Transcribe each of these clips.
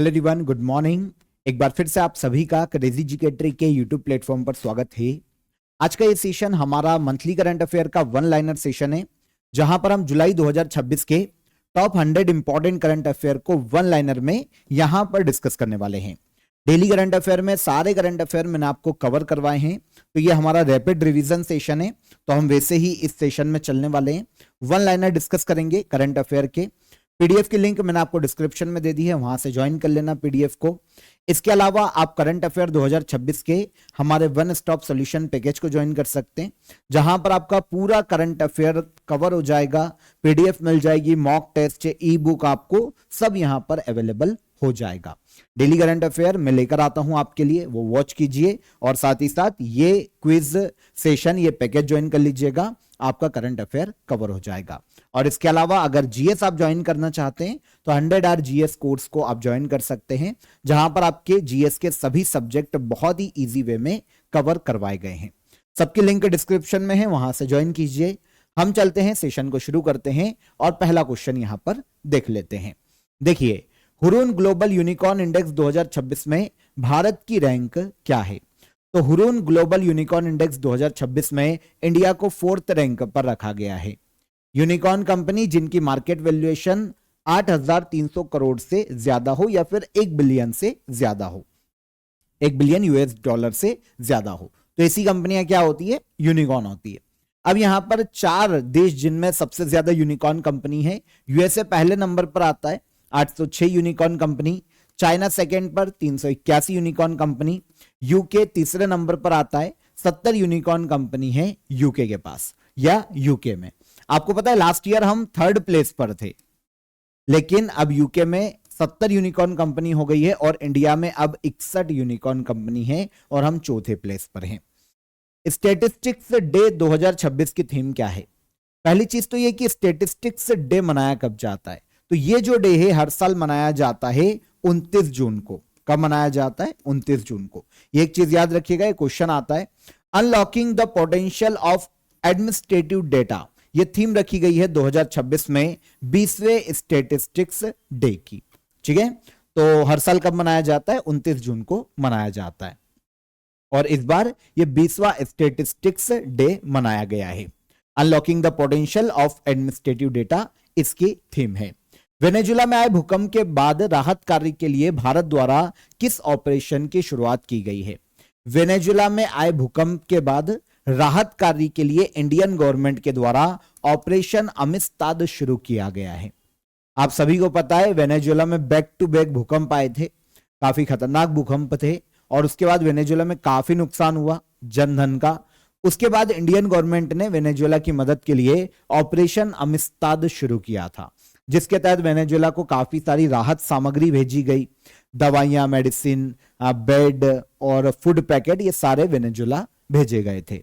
Hello everyone, good morning. एक बार फिर से आप सभी का क्रेजी जिकेट्री के यूट्यूब प्लेटफॉर्म पर स्वागत है। आज का ये सेशन हमारा मंथली करंट अफेयर का वन लाइनर सेशन है, जहां पर हम जुलाई 2026 के टॉप 100 इंपॉर्टेंट करंट अफेयर को वन लाइनर में यहां पर डिस्कस करने वाले हैं। डेली करंट अफेयर में सारे करंट अफेयर मैंने आपको कवर करवाए हैं, तो ये हमारा रैपिड रिवीजन सेशन है, तो हम वैसे ही इस सेशन में चलने वाले हैं। वन लाइनर डिस्कस करेंगे करंट अफेयर के। पीडीएफ की लिंक मैंने आपको डिस्क्रिप्शन में दे दी है, वहां से ज्वाइन कर लेना पीडीएफ को। इसके अलावा आप करंट अफेयर 2026 के हमारे वन स्टॉप सॉल्यूशन पैकेज को ज्वाइन कर सकते हैं, जहां पर आपका पूरा करंट अफेयर कवर हो जाएगा, पीडीएफ मिल जाएगी, मॉक टेस्ट, ई बुक आपको सब यहां पर अवेलेबल हो जाएगा। डेली करंट अफेयर मैं लेकर आता हूं आपके लिए, वो वॉच कीजिए और साथ ही साथ ये क्विज सेशन, ये पैकेज ज्वाइन कर लीजिएगा, आपका करंट अफेयर कवर हो जाएगा। और इसके अलावा अगर जीएस आप ज्वाइन करना चाहते हैं तो 100 आवर जीएस कोर्स को आप ज्वाइन कर सकते हैं, जहां पर आपके जीएस के सभी सब्जेक्ट बहुत ही इजी वे में कवर करवाए गए हैं। सबकी लिंक डिस्क्रिप्शन में है, वहां से ज्वाइन कीजिए। हम चलते हैं, सेशन को शुरू करते हैं और पहला क्वेश्चन यहां पर देख लेते हैं। देखिए, हुरून ग्लोबल यूनिकॉर्न इंडेक्स 2026 में भारत की रैंक क्या है? तो हुरून ग्लोबल यूनिकॉर्न इंडेक्स 2026 में इंडिया को 4th रैंक पर रखा गया है। यूनिकॉर्न कंपनी जिनकी मार्केट वैल्यूएशन 8,300 करोड़ से ज्यादा हो या फिर 1 बिलियन से ज्यादा हो, 1 बिलियन यूएस डॉलर से ज्यादा हो, तो ऐसी कंपनियां क्या होती है? यूनिकॉर्न होती है। अब यहां पर 4 देश जिनमें सबसे ज्यादा यूनिकॉर्न कंपनी है। यूएसए पहले नंबर पर आता है, 806 यूनिकॉर्न कंपनी। चाइना सेकंड पर, 381 यूनिकॉर्न कंपनी। यूके तीसरे नंबर पर आता है, 70 यूनिकॉर्न कंपनी है यूके के पास या यूके में। आपको पता है लास्ट ईयर हम 3rd प्लेस पर थे, लेकिन अब यूके में 70 यूनिकॉर्न कंपनी हो गई है और इंडिया में अब 61 यूनिकॉर्न कंपनी है और हम 4थे प्लेस पर हैं। स्टैटिस्टिक्स डे 2026 की थीम क्या है? पहली चीज तो ये कि स्टैटिस्टिक्स डे मनाया कब जाता है? तो ये जो डे है हर साल मनाया जाता है 29 जून को। कब मनाया जाता है? 29 जून को। ये एक चीज याद रखिएगा, ये क्वेश्चन आता है। Unlocking the potential of administrative data, ये थीम रखी गई है 2026 में 20वें स्टैटिस्टिक्स डे की। ठीक है, तो हर साल कब मनाया जाता है? 29 जून को मनाया जाता है और इस बार ये 20वां स्टैटिस्टिक्स डे मनाया गया है। Unlocking the potential of administrative data इसकी थीम है। वेनेजुला में आए भूकंप के बाद राहत कार्य के लिए भारत द्वारा किस ऑपरेशन की शुरुआत की गई है? वेनेजुला में आए भूकंप के बाद राहत कार्य के लिए इंडियन गवर्नमेंट के द्वारा ऑपरेशन अमिस्ताद शुरू किया गया है। आप सभी को पता है वेनेजुला में बैक टू बैक भूकंप आए थे, काफी खतरनाक भूकंप थे और उसके बाद वेनेजुला में काफी नुकसान हुआ जनधन का। उसके बाद इंडियन गवर्नमेंट ने वेनेजुला की मदद के लिए ऑपरेशन अमिस्ताद शुरू किया था, जिसके तहत वेनेजुला को काफी सारी राहत सामग्री भेजी गई, दवाइयां, मेडिसिन, बेड और फूड पैकेट, ये सारे वेनेजुला भेजे गए थे।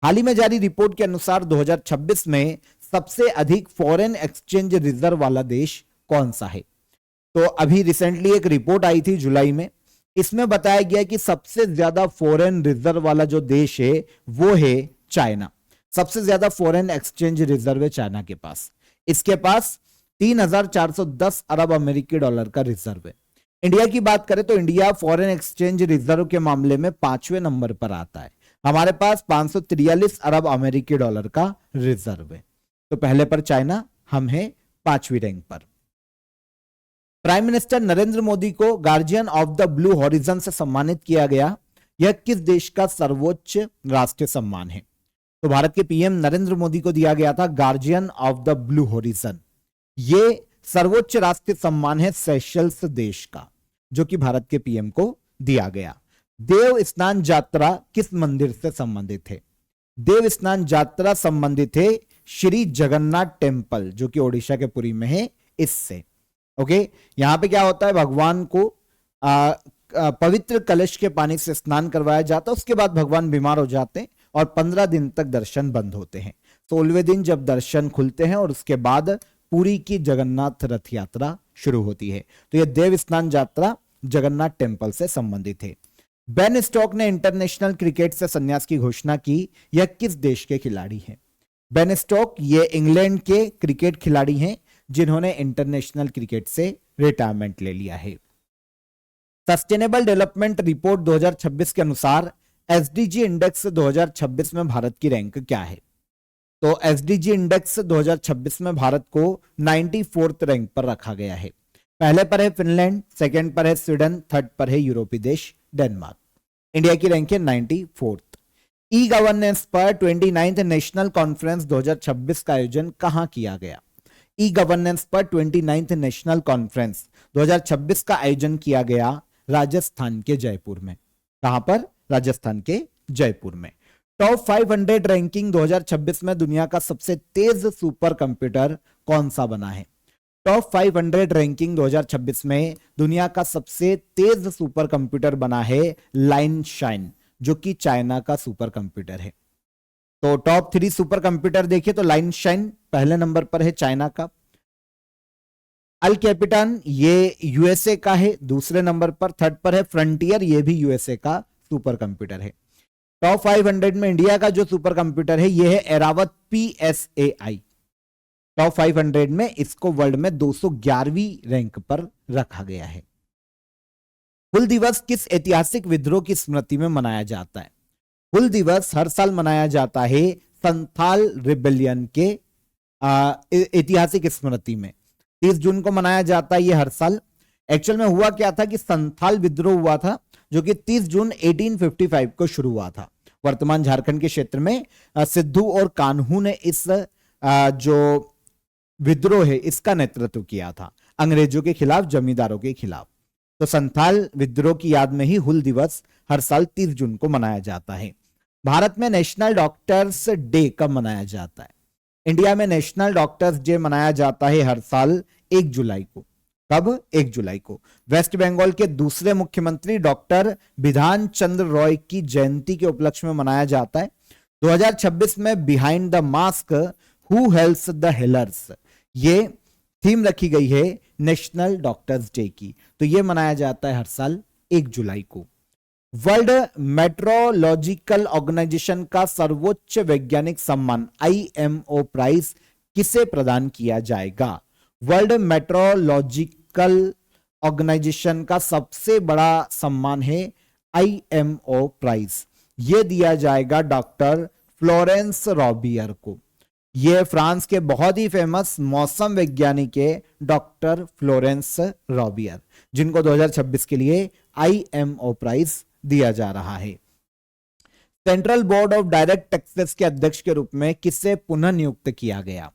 हाल ही में जारी रिपोर्ट के अनुसार 2026 में सबसे अधिक फॉरेन एक्सचेंज रिजर्व वाला देश कौन सा है? तो अभी रिसेंटली एक रिपोर्ट आई थी जुलाई में, इसमें बताया गया कि सबसे ज्यादा फॉरेन रिजर्व वाला जो देश है वो है चाइना। सबसे ज्यादा फॉरेन एक्सचेंज रिजर्व है चाइना के पास। इसके पास 3,410 अरब अमेरिकी डॉलर का रिजर्व है। इंडिया की बात करें तो इंडिया फॉरेन एक्सचेंज रिजर्व के मामले में 5वें नंबर पर आता है। हमारे पास 543 अरब अमेरिकी डॉलर का रिजर्व है। तो पहले पर चाइना, हम हैं 5वीं रैंक पर। प्राइम मिनिस्टर नरेंद्र मोदी को guardian of the blue horizon से सम्मानित किया गया। यह किस देश का सर्वोच्च राष्ट्रीय सम्मान है? तो भारत के पीएम नरेंद्र मोदी को दिया गया था guardian of the blue horizon. ये सर्वोच्च राष्ट्रीय सम्मान है सेशल्स देश का, जो कि भारत के पीएम को दिया गया। देव स्नान यात्रा किस मंदिर से संबंधित है? देव स्नान यात्रा संबंधित है श्री जगन्नाथ टेम्पल, जो कि ओडिशा के पुरी में है, इससे। ओके, यहां पे क्या होता है, भगवान को पवित्र कलश के पानी से स्नान करवाया जाता है, उसके बाद भगवान बीमार हो जाते हैं और 15 दिन तक दर्शन बंद होते हैं। 16वें दिन जब दर्शन खुलते हैं और उसके बाद पुरी की जगन्नाथ रथ यात्रा शुरू होती है। तो यह देव स्नान यात्रा जगन्नाथ टेम्पल से संबंधित है। बेन स्टोक्स ने इंटरनेशनल क्रिकेट से संन्यास की घोषणा की। यह किस देश के खिलाड़ी हैं? बेन स्टोक्स ये इंग्लैंड के क्रिकेट खिलाड़ी हैं जिन्होंने इंटरनेशनल क्रिकेट से रिटायरमेंट ले लिया है। सस्टेनेबल डेवलपमेंट रिपोर्ट 2026 के अनुसार एसडीजी इंडेक्स 2026 में भारत की रैंक क्या है? तो एसडीजी इंडेक्स 2026 में भारत को 94th रैंक पर रखा गया है। पहले पर है फिनलैंड, सेकंड पर है स्वीडन, थर्ड पर है यूरोपीय देश डेनमार्क। इंडिया की रैंक है 94th। ई गवर्नेंस पर 29th नेशनल कॉन्फ्रेंस 2026 का आयोजन कहां किया गया? ई गवर्नेंस पर 29th नेशनल कॉन्फ्रेंस 2026 का आयोजन किया गया राजस्थान के जयपुर में। कहां पर? राजस्थान के जयपुर में। टॉप 500 रैंकिंग 2026 में दुनिया का सबसे तेज सुपर कंप्यूटर कौन सा बना है? टॉप 500 रैंकिंग 2026 में दुनिया का सबसे तेज सुपर कंप्यूटर बना है लाइन शाइन, जो कि चाइना का सुपर कंप्यूटर है। तो टॉप 3 सुपर कंप्यूटर देखिए तो लाइन शाइन पहले नंबर पर है चाइना का, अल कैपिटन ये यूएसए का है दूसरे नंबर पर, थर्ड पर है फ्रंटियर, ये भी यूएसए का सुपर कंप्यूटर है। टॉप 500 में इंडिया का जो सुपर कंप्यूटर है ये है एरावत PSAI। टॉप 500 में इसको वर्ल्ड में 211वीं रैंक पर रखा गया है। हुल दिवस किस ऐतिहासिक विद्रोह की स्मृति में मनाया जाता है? हुल दिवस हर साल मनाया जाता है संथाल रिबेलियन के ऐतिहासिक स्मृति में। 30 जून को मनाया जाता है ये हर साल। एक्चुअल में हुआ क्या था कि संथाल विद्रोह हुआ था जो कि 30 जून 1855 को शुरू हुआ था। वर्तमान झारखंड के क्षेत्र में सिद्धू और कान्हू ने इस जो विद्रोह है इसका नेतृत्व किया था अंग्रेजों के खिलाफ, जमींदारों के खिलाफ। तो संथाल विद्रोह की याद में ही हुल दिवस हर साल 30 जून को मनाया जाता है। भारत में नेशनल डॉक्टर्स डे कब मनाया जाता है? इंडिया में नेशनल डॉक्टर्स डे मनाया जाता है हर साल 1 जुलाई को। कब? 1 जुलाई को। वेस्ट बंगाल के दूसरे मुख्यमंत्री डॉक्टर बिधान चंद्र रॉय की जयंती के उपलक्ष्य में मनाया जाता है। 2026 में behind the mask who helps the healers, ये थीम रखी गई है नेशनल डॉक्टर्स डे की। तो ये मनाया जाता है हर साल 1 जुलाई को। वर्ल्ड मेट्रोलॉजिकल ऑर्गेनाइजेशन का सर्वोच्च वैज्ञानिक सम्मान IMO प्राइज किसे प्रदान किया जाएगा? वर्ल्ड मेट्रोलॉजिकल ऑर्गेनाइजेशन का सबसे बड़ा सम्मान है IMO प्राइज। यह दिया जाएगा डॉक्टर फ्लोरेंस रॉबियर को। यह फ्रांस के बहुत ही फेमस मौसम वैज्ञानिक है डॉक्टर फ्लोरेंस रॉबियर, जिनको 2026 के लिए IMO प्राइज दिया जा रहा है। Central board of direct taxes के अध्यक्ष के रूप में किसे पुनः नियुक्त किया गया?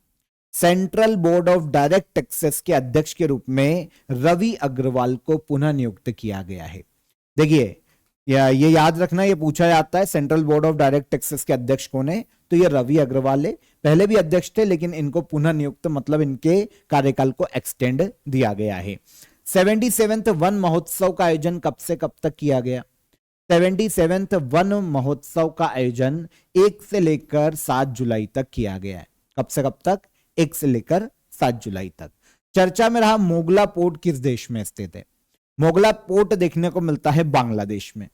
Central board of direct taxes के अध्यक्ष के रूप में रवि अग्रवाल को पुनः नियुक्त किया गया है। देखिए ये याद रखना, ये पूछा जाता है central board of direct taxes के अध्यक्ष कौन है, तो ये रवि अग्रवाल है। पहले भी अध्यक्ष थे लेकिन इनको पुनः नियुक्त मतलब इनके कार्यकाल को एक्सटेंड दिया गया है। 77th वन महोत्सव का आयोजन कब से कब तक किया गया? 77th वन महोत्सव का आयोजन 1 से लेकर 7 जुलाई तक किया गया है। कब से कब तक? 1 से लेकर 7 जुलाई तक। चर्चा में रहा मोगला पोर्ट किस देश में स्थित है? मोगला पोर्ट देखने को मिलता है बांग्लादेश में।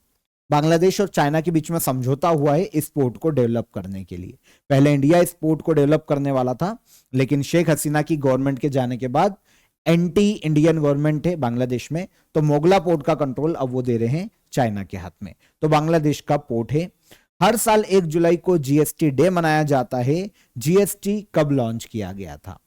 बांग्लादेश और चाइना के बीच में समझौता हुआ है इस पोर्ट को डेवलप करने के लिए। पहले इंडिया इस पोर्ट को डेवलप करने वाला था, लेकिन शेख हसीना की गवर्नमेंट के जाने के बाद एंटी इंडियन गवर्नमेंट है बांग्लादेश में, तो मोगला पोर्ट का कंट्रोल अब वो दे रहे हैं चाइना के हाथ में। तो बांग्लादेश का पोर्ट है। हर साल 1 जुलाई को GST डे मनाया जाता है। GST कब लॉन्च किया गया था?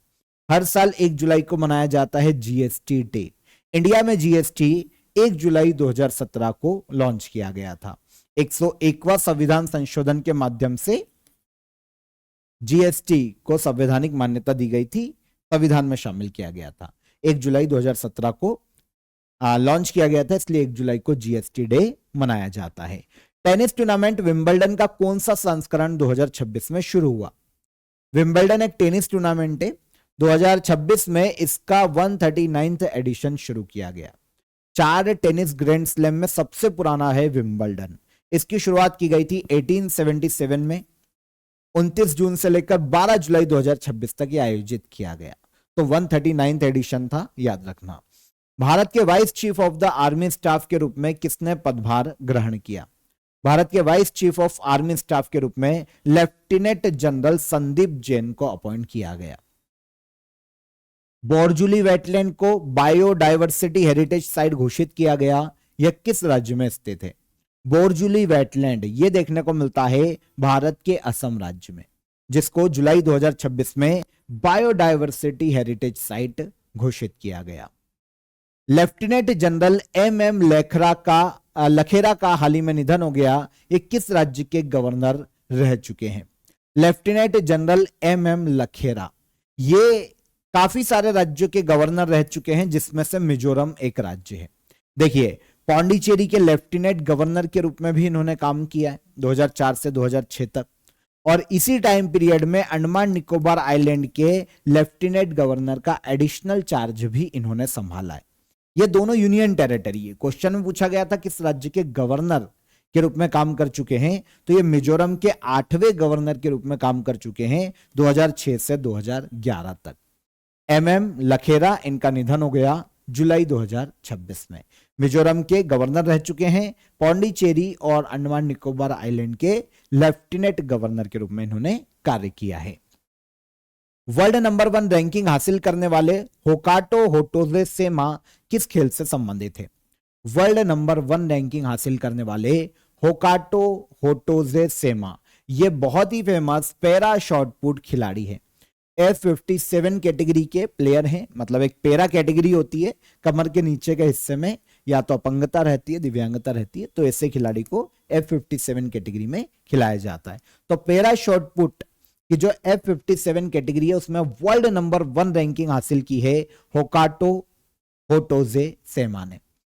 हर साल 1 जुलाई को मनाया जाता है GST डे। इंडिया में GST 1 जुलाई 2017 को लॉन्च किया गया था। 101वां संविधान संशोधन के माध्यम से GST को संवैधानिक मान्यता दी गई थी, संविधान में शामिल किया गया था। 1 जुलाई 2017 को लॉन्च किया गया था, इसलिए 1 जुलाई को GST डे मनाया जाता है। टेनिस टूर्नामेंट विंबलडन का कौन सा संस्करण 2026 में शुरू हुआ? विंबलडन एक टेनिस टूर्नामेंट है। 2026 में इसका 139th एडिशन शुरू किया गया। 4 टेनिस ग्रैंड स्लैम में सबसे पुराना है विंबलडन। इसकी शुरुआत की गई थी 1877 में। 29 जून से लेकर 12 जुलाई 2026 तक यह आयोजित किया गया। तो 139th एडिशन था, याद रखना। भारत के vice chief of the army staff के रूप में किसने पदभार ग्रहण किया? भारत के vice chief of army staff के रूप में लेफ्टिनेंट जनरल संदीप जैन को अपॉइंट किया गया। बोरजुली वेटलैंड को बायोडायवर्सिटी हेरिटेज साइट घोषित किया गया यह किस राज्य में स्थित है? बोरजुली वेटलैंड ये देखने को मिलता है भारत के असम राज्य में, जिसको जुलाई 2026 में बायोडायवर्सिटी हेरिटेज साइट घोषित किया गया। लेफ्टिनेंट जनरल एम लखेरा का हाल ही में निधन हो गया। ये किस राज्य के गवर्नर रह चुके हैं? लेफ्टिनेंट जनरल एम लखेरा ये काफी सारे राज्यों के गवर्नर रह चुके हैं, जिसमें से मिजोरम एक राज्य है। देखिए, पौंडीचेरी के लेफ्टिनेंट गवर्नर के रूप में भी इन्होंने काम किया है 2004 से 2006 तक, और इसी टाइम पीरियड में अंडमान निकोबार आइलैंड के लेफ्टिनेंट गवर्नर का एडिशनल चार्ज भी इन्होंने संभाला है। ये दोनों यूनियन टेरिटरी है। क्वेश्चन में पूछा गया था किस राज्य के गवर्नर के रूप में काम कर चुके हैं, तो ये मिजोरम के 8वें गवर्नर के रूप में काम कर चुके हैं 2006 से 2011 तक। एम लखेरा, इनका निधन हो गया जुलाई 2026 में। मिजोरम के गवर्नर रह चुके हैं, पौंडीचेरी और अंडमान निकोबार आइलैंड के लेफ्टिनेंट गवर्नर के रूप में इन्होंने कार्य किया है। वर्ल्ड नंबर 1 रैंकिंग हासिल करने वाले होकाटो होटोजे सेमा किस खेल से संबंधित है? वर्ल्ड नंबर 1 रैंकिंग हासिल करने वाले होकाटो होटोजे सेमा ये बहुत ही फेमस पैरा शॉटपुट खिलाड़ी है। F57 कैटेगरी के प्लेयर हैं, मतलब एक पैरा कैटेगरी होती है, कमर के नीचे के हिस्से में या तो अपंगता रहती है, दिव्यांगता रहती है, तो ऐसे खिलाड़ी को F57 कैटेगरी में खिलाया जाता है। तो पैरा शॉटपुट की जो F57 कैटेगरी है उसमें वर्ल्ड नंबर 1 रैंकिंग हासिल की है होकाटो होटोजे सेमा ने।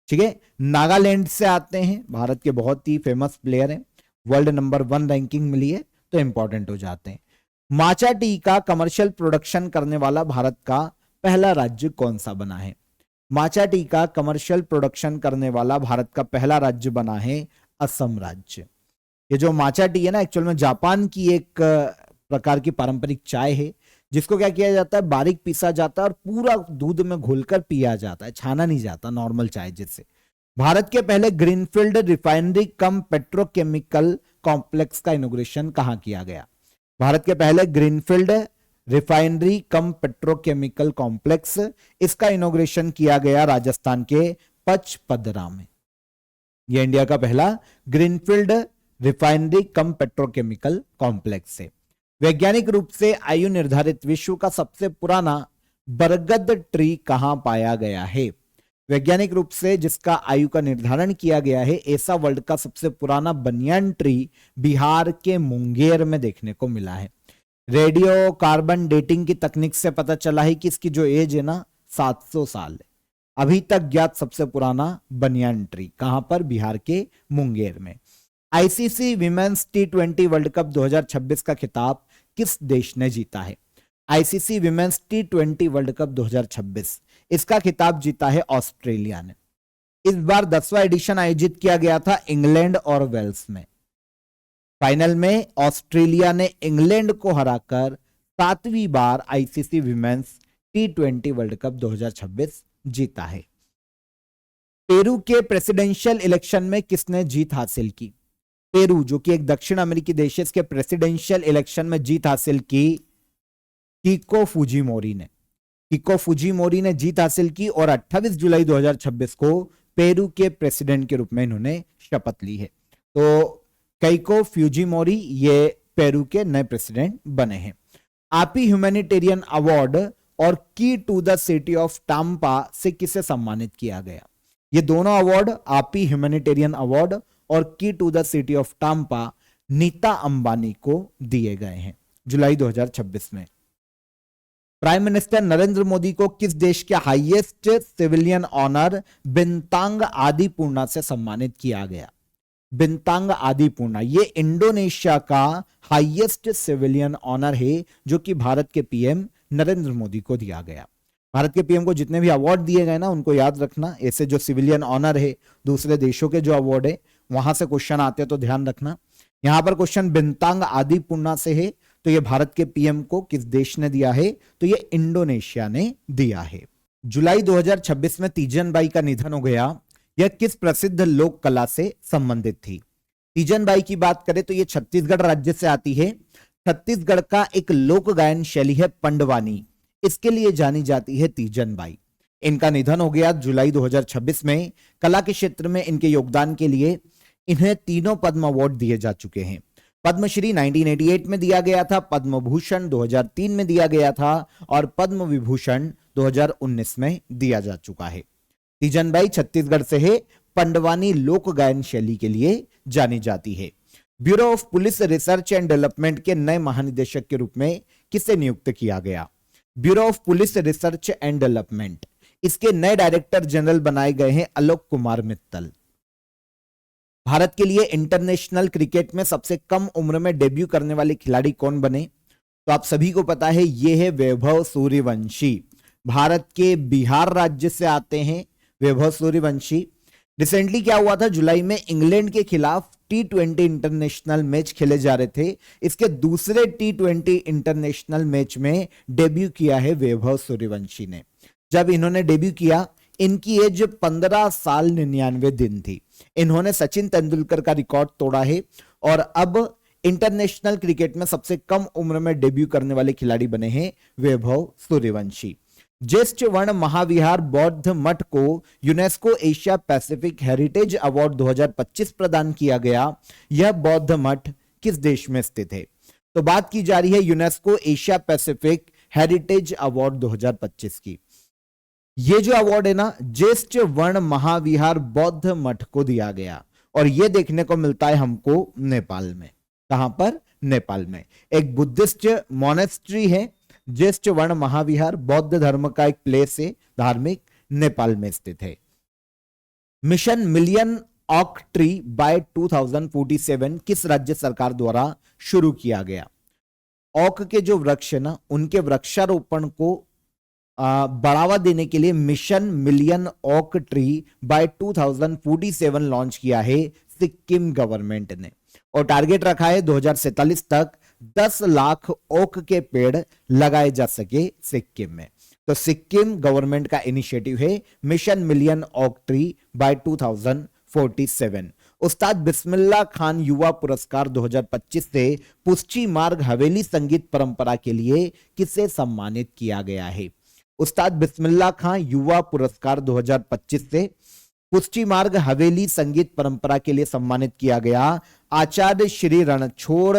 ठीक है, नागालैंड से आते हैं, भारत के बहुत ही फेमस प्लेयर हैं, वर्ल्ड नंबर 1 रैंकिंग मिली है तो इंपॉर्टेंट हो जाते हैं। माचा टी का कमर्शियल प्रोडक्शन करने वाला भारत का पहला राज्य कौन सा बना है? माचा टी का कमर्शियल प्रोडक्शन करने वाला भारत का पहला राज्य बना है असम राज्य। ये जो माचा टी है ना, एक्चुअल में जापान की एक प्रकार की पारंपरिक चाय है, जिसको क्या किया जाता है, बारीक पीसा जाता है और पूरा दूध में घोलकर पिया जाता है, छाना नहीं जाता नॉर्मल चाय जैसे। भारत के पहले ग्रीनफील्ड रिफाइनरी कम पेट्रोकेमिकल कॉम्प्लेक्स का इनॉग्रेशन कहां किया गया? भारत के पहले ग्रीनफील्ड रिफाइनरी कम पेट्रोकेमिकल कॉम्प्लेक्स, इसका इनॉग्रेशन किया गया राजस्थान के पचपदरा में। यह इंडिया का पहला ग्रीनफील्ड रिफाइनरी कम पेट्रोकेमिकल कॉम्प्लेक्स है। वैज्ञानिक रूप से आयु निर्धारित विश्व का सबसे पुराना बरगद ट्री कहां पाया गया है? वैज्ञानिक रूप से जिसका आयु का निर्धारण किया गया है, ऐसा वर्ल्ड का सबसे पुराना बनियान ट्री बिहार के मुंगेर में देखने को मिला है। रेडियो कार्बन डेटिंग की तकनीक से पता चला है कि इसकी जो एज है ना 700 साल है। अभी तक ज्ञात सबसे पुराना बनियान ट्री कहां पर? बिहार के मुंगेर में। ICC women's T20 world cup 2026 का खिताब किस देश ने जीता है? ICC women's T20 world cup 2026 इसका खिताब जीता है ऑस्ट्रेलिया ने। इस बार 10वां एडिशन आयोजित किया गया था इंग्लैंड और वेल्स में। फाइनल में ऑस्ट्रेलिया ने इंग्लैंड को हराकर 7वीं बार ICC women's T20 world cup 2026 जीता है। पेरू के प्रेसिडेंशियल इलेक्शन में किसने जीत हासिल की? पेरू जो कि एक दक्षिण अमेरिकी देश है, इसके प्रेसिडेंशियल इलेक्शन में जीत हासिल की कीको फुजीमोरी ने। कीको फुजीमोरी ने जीत हासिल की और 28 जुलाई 2026 को पेरू के प्रेसिडेंट के रूप में इन्होंने शपथ ली है। तो कीको फुजीमोरी ये पेरू के नए प्रेसिडेंट बने हैं। आपी ह्यूमैनिटेरियन अवार्ड और key to the city of Tampa से किसे सम्मानित किया गया? ये दोनों अवार्ड, आपी ह्यूमैनिटेरियन अवार्ड और key to the city of Tampa, Nita Ambani को दिए गए हैं जुलाई 2026 में। प्राइम मिनिस्टर नरेंद्र मोदी को किस देश के हाईएस्ट सिविलियन ऑनर बिंतांग आदिपूर्णा से सम्मानित किया गया? बिंतांग आदिपूर्णा ये इंडोनेशिया का हाईएस्ट सिविलियन ऑनर है, जो कि भारत के पीएम नरेंद्र मोदी को दिया गया। भारत के पीएम को जितने भी अवार्ड दिए गए ना, उनको याद रखना। ऐसे जो सिविलियन ऑनर है, दूसरे देशों के जो अवार्ड है, वहां से क्वेश्चन आते हैं तो ध्यान रखना। यहां पर क्वेश्चन बिंतांग आदिपूर्णा से है, तो ये भारत के पीएम को किस देश ने दिया है? तो ये इंडोनेशिया ने दिया है। जुलाई 2026 में तीजन बाई का निधन हो गया। यह किस प्रसिद्ध लोक कला से संबंधित थी? तीजन बाई की बात करें तो ये छत्तीसगढ़ राज्य से आती है। छत्तीसगढ़ का एक लोक गायन शैली है पंडवानी, इसके लिए जानी जाती है तीजन बाई। इनका निधन हो गया जुलाई 2026 में। कला के क्षेत्र में इनके योगदान के लिए इन्हें तीनों पद्म अवार्ड दिए जा चुके हैं। पद्मश्री 1988 में दिया गया था, पद्म भूषण 2003 में दिया गया था और पद्म विभूषण 2019 में दिया जा चुका है। तीजनबाई छत्तीसगढ़ से है, पंडवानी लोक गायन शैली के लिए जानी जाती है। Bureau of police research and development के नए महानिदेशक के रूप में किसे नियुक्त किया गया? Bureau of police research and development, इसके नए डायरेक्टर जनरल बनाए गए हैं आलोक कुमार मित्तल। भारत के लिए इंटरनेशनल क्रिकेट में सबसे कम उम्र में डेब्यू करने वाले खिलाड़ी कौन बने? तो आप सभी को पता है, ये है वैभव सूर्यवंशी। भारत के बिहार राज्य से आते हैं वैभव सूर्यवंशी। रिसेंटली क्या हुआ था, जुलाई में इंग्लैंड के खिलाफ T20 इंटरनेशनल मैच खेले जा रहे थे। इसके दूसरे T20 इंटरनेशनल मैच में डेब्यू किया है वैभव सूर्यवंशी ने। जब इन्होंने डेब्यू किया, इनकी एज 15 साल 99 दिन थी। इन्होंने सचिन तेंदुलकर का रिकॉर्ड तोड़ा है और अब इंटरनेशनल क्रिकेट में सबसे कम उम्र में डेब्यू करने वाले खिलाड़ी बने हैं वैभव सूर्यवंशी। ज्येष्ठ वर्ण महाविहार बौद्ध मठ को UNESCO Asia Pacific heritage award 2025 प्रदान किया गया। यह बौद्ध मठ किस देश में स्थित है? तो बात की जा रही है UNESCO Asia Pacific heritage award 2025 की। ये जो अवार्ड है ना, ज्येष्ठ वर्ण महाविहार बौद्ध मठ को दिया गया और ये देखने को मिलता है हमको नेपाल में। कहां पर? नेपाल में। एक बुद्धिस्ट मोनेस्ट्री है, ज्येष्ठ वर्ण महाविहार बौद्ध धर्म का एक प्लेस है, धार्मिक, नेपाल में स्थित है। मिशन मिलियन ऑक ट्री बाय 2047 किस राज्य सरकार द्वारा शुरू किया गया? ऑक के जो वृक्ष है ना, उनके वृक्षारोपण को बढ़ावा देने के लिए मिशन मिलियन ऑक ट्री बाय 2047 लॉन्च किया है सिक्किम गवर्नमेंट ने और टारगेट रखा है 2047 तक 10 लाख ओक के पेड़ लगाए जा सके सिक्किम में। तो सिक्किम गवर्नमेंट का इनिशिएटिव है mission million oak tree bye 2047। उस्ताद बिस्मिल्लाह खान युवा पुरस्कार 2025 से पुष्टि मार्ग हवेली संगीत परंपरा के लिए किसे सम्मानित किया गया है? उस्ताद बिस्मिल्लाह खान युवा पुरस्कार 2025 से पुष्टि मार्ग हवेली संगीत परंपरा के लिए सम्मानित किया गया आचार्य श्री रणछोड़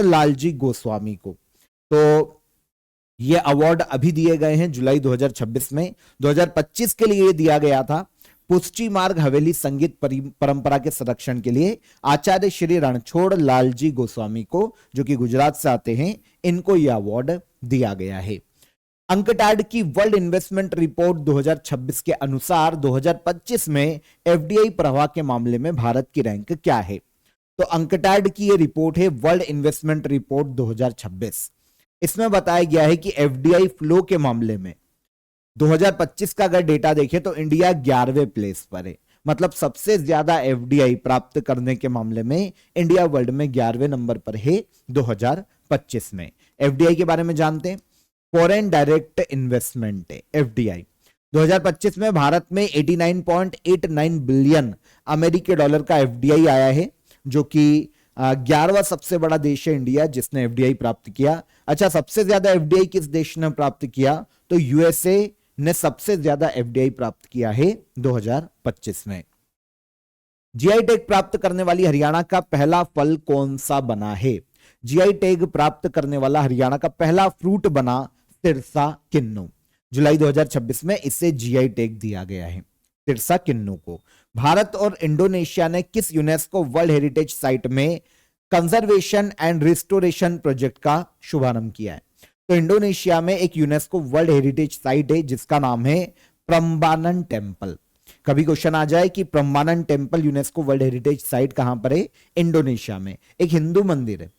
लालजी गोस्वामी को। तो ये अवार्ड अभी दिए गए हैं जुलाई 2026 में। 2025 के लिए दिया गया था पुष्टि मार्ग हवेली संगीत परंपरा के संरक्षण के लिए आचार्य श्री रणछोड़ लालजी गोस्वामी को, जो कि गुजरात से आते हैं, इनको यह अवार्ड दिया गया है। अंकटैड की वर्ल्ड इन्वेस्टमेंट रिपोर्ट 2026 के अनुसार 2025 में एफडीआई प्रवाह के मामले में भारत की रैंक क्या है? तो अंकटैड की यह रिपोर्ट है वर्ल्ड इन्वेस्टमेंट रिपोर्ट 2026। इसमें बताया गया है कि एफडीआई फ्लो के मामले में 2025 का अगर डेटा देखें तो इंडिया 11वें प्लेस पर है। मतलब सबसे ज्यादा एफडीआई प्राप्त करने के मामले में इंडिया वर्ल्ड में 11वें नंबर पर है 2025 में। एफडीआई के बारे में जानते हैं, फॉरेन डायरेक्ट इन्वेस्टमेंट है एफडीआई। 2025 में भारत में 89.89 बिलियन अमेरिकी डॉलर का एफडीआई आया है, जो कि 11वां सबसे बड़ा देश है इंडिया जिसने एफडीआई प्राप्त किया। अच्छा, सबसे ज्यादा एफडीआई किस देश ने प्राप्त किया? तो यूएसए ने सबसे ज्यादा एफडीआई प्राप्त किया है 2025 में। जीआई टैग प्राप्त करने वाली हरियाणा का पहला फल कौन सा बना है? जीआई टैग प्राप्त करने वाला हरियाणा का पहला फ्रूट बना तिरसा किन्नू। जुलाई 2026 में इसे जीआई टैग दिया गया है तिरसा किन्नू को। भारत और इंडोनेशिया ने किस यूनेस्को वर्ल्ड हेरिटेज साइट में कंजर्वेशन एंड रिस्टोरेशन प्रोजेक्ट का शुभारंभ किया है? तो इंडोनेशिया में एक यूनेस्को वर्ल्ड हेरिटेज साइट है जिसका नाम है प्रम्बानन टेम्पल। कभी क्वेश्चन आ जाए कि Prambanan temple UNESCO world heritage site कहां पर है? इंडोनेशिया में। एक हिंदू मंदिर है।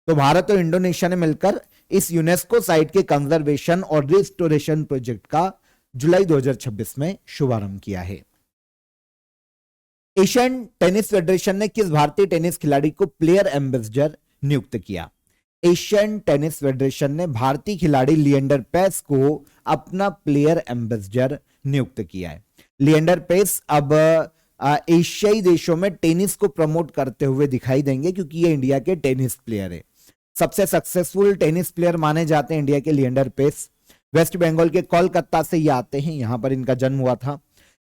तो भारत और इंडोनेशिया ने मिलकर इस यूनेस्को साइट के कंजर्वेशन और रिस्टोरेशन प्रोजेक्ट का जुलाई 2026 में शुभारंभ किया है। एशियन टेनिस फेडरेशन ने किस भारतीय टेनिस खिलाड़ी को प्लेयर एम्बेसडर नियुक्त किया? एशियन टेनिस फेडरेशन ने भारतीय खिलाड़ी लिएंडर पेस को अपना प्लेयर एम्बेसडर नियुक्त किया है। लिएंडर पेस अब एशियाई देशों में टेनिस को प्रमोट करते हुए दिखाई देंगे क्योंकि ये इंडिया के टेनिस प्लेयर है। सबसे सक्सेसफुल टेनिस प्लेयर माने जाते हैं इंडिया के लिएंडर पेस। वेस्ट बंगाल के कोलकाता से ये आते हैं, यहां पर इनका जन्म हुआ था।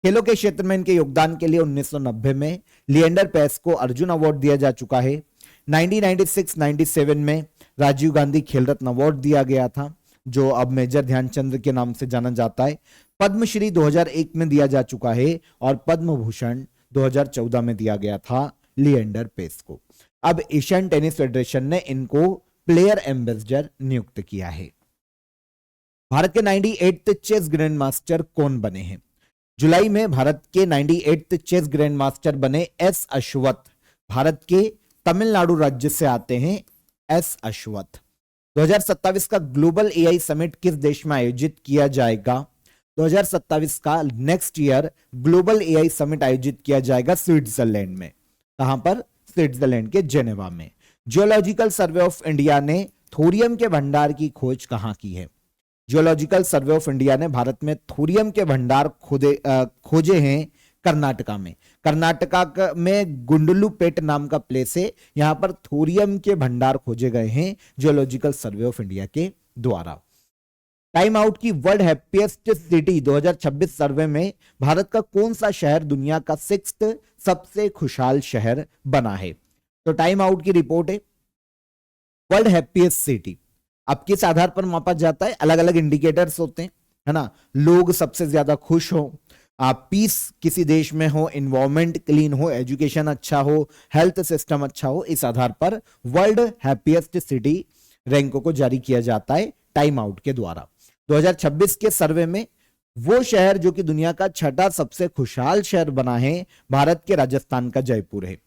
खेलों के क्षेत्र में इनके योगदान के लिए 1990 में लिएंडर पेस को अर्जुन अवार्ड दिया जा चुका है। 1996-97 में राजीव गांधी खेल रत्न अवार्ड दिया गया था, जो अब मेजर ध्यानचंद के नाम से जाना जाता है। पद्मश्री 2001 में दिया जा चुका है और पद्म भूषण 2014 में दिया गया था लिएंडर पेस को। अब एशियन टेनिस फेडरेशन ने इनको प्लेयर एम्बेसडर नियुक्त किया है। भारत के 98th चेस ग्रैंड मास्टर कौन बने हैं? जुलाई में भारत के 98th चेस ग्रैंड मास्टर बने एस अश्वथ। भारत के तमिलनाडु राज्य से आते हैं एस अश्वथ। 2027 का ग्लोबल एआई समिट किस देश में आयोजित किया जाएगा? 2027 का next year global AI summit आयोजित किया जाएगा स्विट्जरलैंड में। कहां पर? स्विट्जरलैंड के जेनेवा में। जियोलॉजिकल सर्वे ऑफ इंडिया ने थोरियम के भंडार की खोज कहां की है? जियोलॉजिकल सर्वे ऑफ इंडिया ने भारत में थोरियम के भंडार खोजे हैं कर्नाटका में। कर्नाटका में गुंडलुपेट नाम का प्लेस है, यहां पर थोरियम के भंडार खोजे गए हैं जियोलॉजिकल सर्वे ऑफ इंडिया के द्वारा। टाइम आउट की वर्ल्ड हैप्पीएस्ट सिटी 2026 सर्वे में भारत का कौन सा शहर दुनिया का 6th सबसे खुशहाल शहर बना है? तो टाइम आउट की रिपोर्ट है वर्ल्ड हैप्पीएस्ट सिटी। अब किस आधार पर मापा जाता है? अलग अलग इंडिकेटर्स होते हैं, है ना। लोग सबसे ज्यादा खुश हो, पीस किसी देश में हो, एनवायरमेंट क्लीन हो, एजुकेशन अच्छा हो, हेल्थ सिस्टम अच्छा हो, इस आधार पर वर्ल्ड हैप्पीएस्ट सिटी रैंक को जारी किया जाता है टाइम आउट के द्वारा। 2026 के सर्वे में वो शहर जो कि दुनिया का 6ठा सबसे खुशहाल शहर बना है, भारत के राजस्थान का जयपुर है।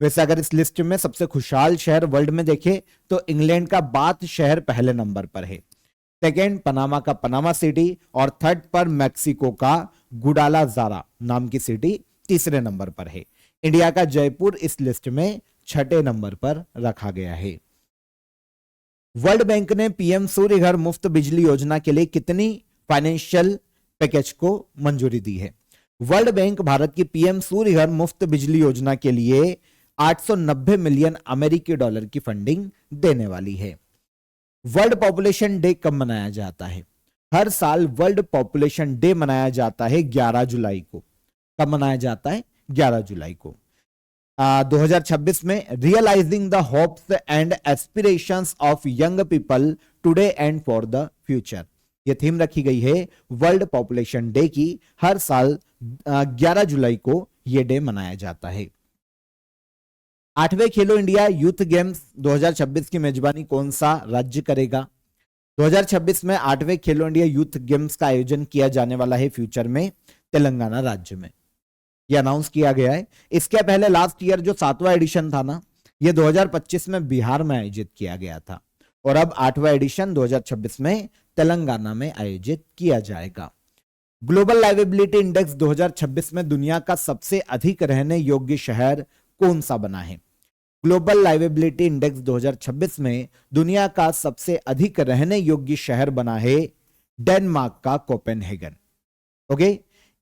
वैसे अगर इस लिस्ट में सबसे खुशहाल शहर वर्ल्ड में देखें तो इंग्लैंड का बाथ शहर पहले नंबर पर है, सेकेंड पनामा का पनामा सिटी और थर्ड पर मैक्सिको का गुडालाजारा नाम की सिटी तीसरे नंबर पर है। इंडिया का जयपुर इस लिस्ट में 6ठे नंबर पर रखा गया है। वर्ल्ड बैंक ने पीएम सूर्य घर मुफ्त बिजली योजना के लिए कितनी फाइनेंशियल पैकेज को मंजूरी दी है? वर्ल्ड बैंक भारत की पीएम सूर्य घर मुफ्त बिजली योजना के लिए 890 मिलियन अमेरिकी डॉलर की फंडिंग देने वाली है। वर्ल्ड पॉपुलेशन डे कब मनाया जाता है? हर साल वर्ल्ड पॉपुलेशन डे मनाया जाता है 11 जुलाई को। कब मनाया जाता है? 11 जुलाई को। 2026 में realising the hopes and aspirations of young people today and for the future, ये थीम रखी गई है वर्ल्ड पॉपुलेशन डे की। हर साल 11 जुलाई को यह डे मनाया जाता है। 8वें खेलो इंडिया यूथ गेम्स 2026 की मेजबानी कौन सा राज्य करेगा? 2026 में 8वें खेलो इंडिया यूथ गेम्स का आयोजन किया जाने वाला है फ्यूचर में तेलंगाना राज्य में, यह अनाउंस किया गया है। इसके पहले लास्ट ईयर जो 7वां एडिशन था ना, यह 2025 में बिहार में आयोजित किया गया था और अब 8वां एडिशन 2026 में तेलंगाना में आयोजित किया जाएगा। ग्लोबल लाइवेबिलिटी इंडेक्स 2026 में दुनिया का सबसे अधिक रहने योग्य शहर कौन सा बना है? ग्लोबल लाइवेबिलिटी इंडेक्स 2026 में दुनिया का सबसे अधिक रहने योग्य शहर बना है डेनमार्क का कोपेनहेगन। ओके,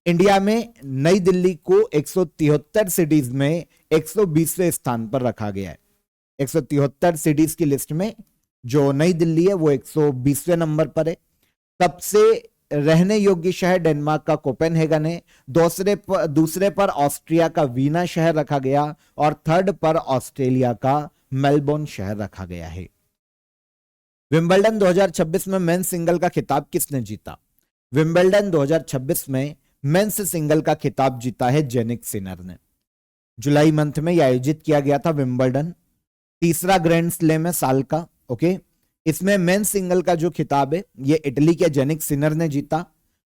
इंडिया में नई दिल्ली को 173 सिटीज में 120वें स्थान पर रखा गया है। 173 सिटीज की लिस्ट में जो नई दिल्ली है वो 120वें नंबर पर है। सबसे रहने योग्य शहर डेनमार्क का कोपेनहेगन है। दूसरे पर ऑस्ट्रिया का वीना शहर रखा गया और थर्ड पर ऑस्ट्रेलिया का मेलबोर्न शहर रखा गया है। विंबलडन 2026 में मेंस सिंगल का खिताब किसने जीता? विंबलडन 2026 में मेंस सिंगल का खिताब जीता है जेनिक सिनर ने। जुलाई मंथ में यह आयोजित किया गया था विंबलडन, तीसरा ग्रैंड स्लैम है साल का। ओके, इसमें मेन सिंगल का जो खिताब है ये इटली के जेनिक सिनर ने जीता।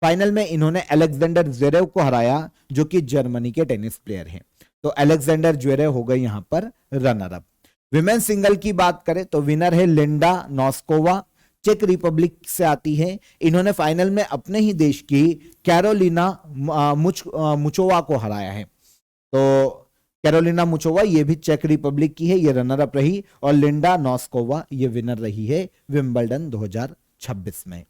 फाइनल में इन्होंने अलेक्जेंडर ज्वेरेव को हराया जो कि जर्मनी के टेनिस प्लेयर हैं। तो अलेक्जेंडर ज्वेरेव हो गए यहां पर रनर अप। विमेन सिंगल की बात करें तो विनर है लिंडा नोस्कोवा, चेक रिपब्लिक से आती है। इन्होंने फाइनल में अपने ही देश की कैरोलिना मुचोवा को हराया है। तो कैरोलिना मुचोवा ये भी चेक रिपब्लिक की है, ये रनर अप रही, और लिंडा नोस्कोवा ये विनर रही है विंबलडन 2026 में।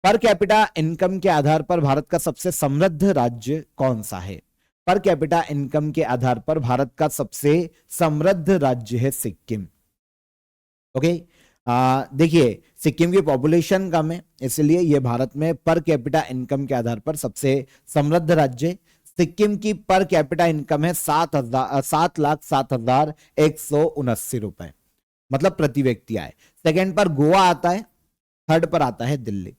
पर कैपिटा इनकम के आधार पर भारत का सबसे समृद्ध राज्य कौन सा है? पर कैपिटा इनकम के आधार पर भारत का सबसे समृद्ध राज्य है सिक्किम। ओके, देखिए, सिक्किम की पॉपुलेशन कम है, इसलिए ये भारत में पर कैपिटा इनकम के आधार पर सबसे समृद्ध राज्य है। सिक्किम की पर कैपिटा इनकम है 7,07,179 रुपए, मतलब प्रति व्यक्ति आय। सेकंड पर गोवा आता है, थर्ड पर आता है दिल्ली।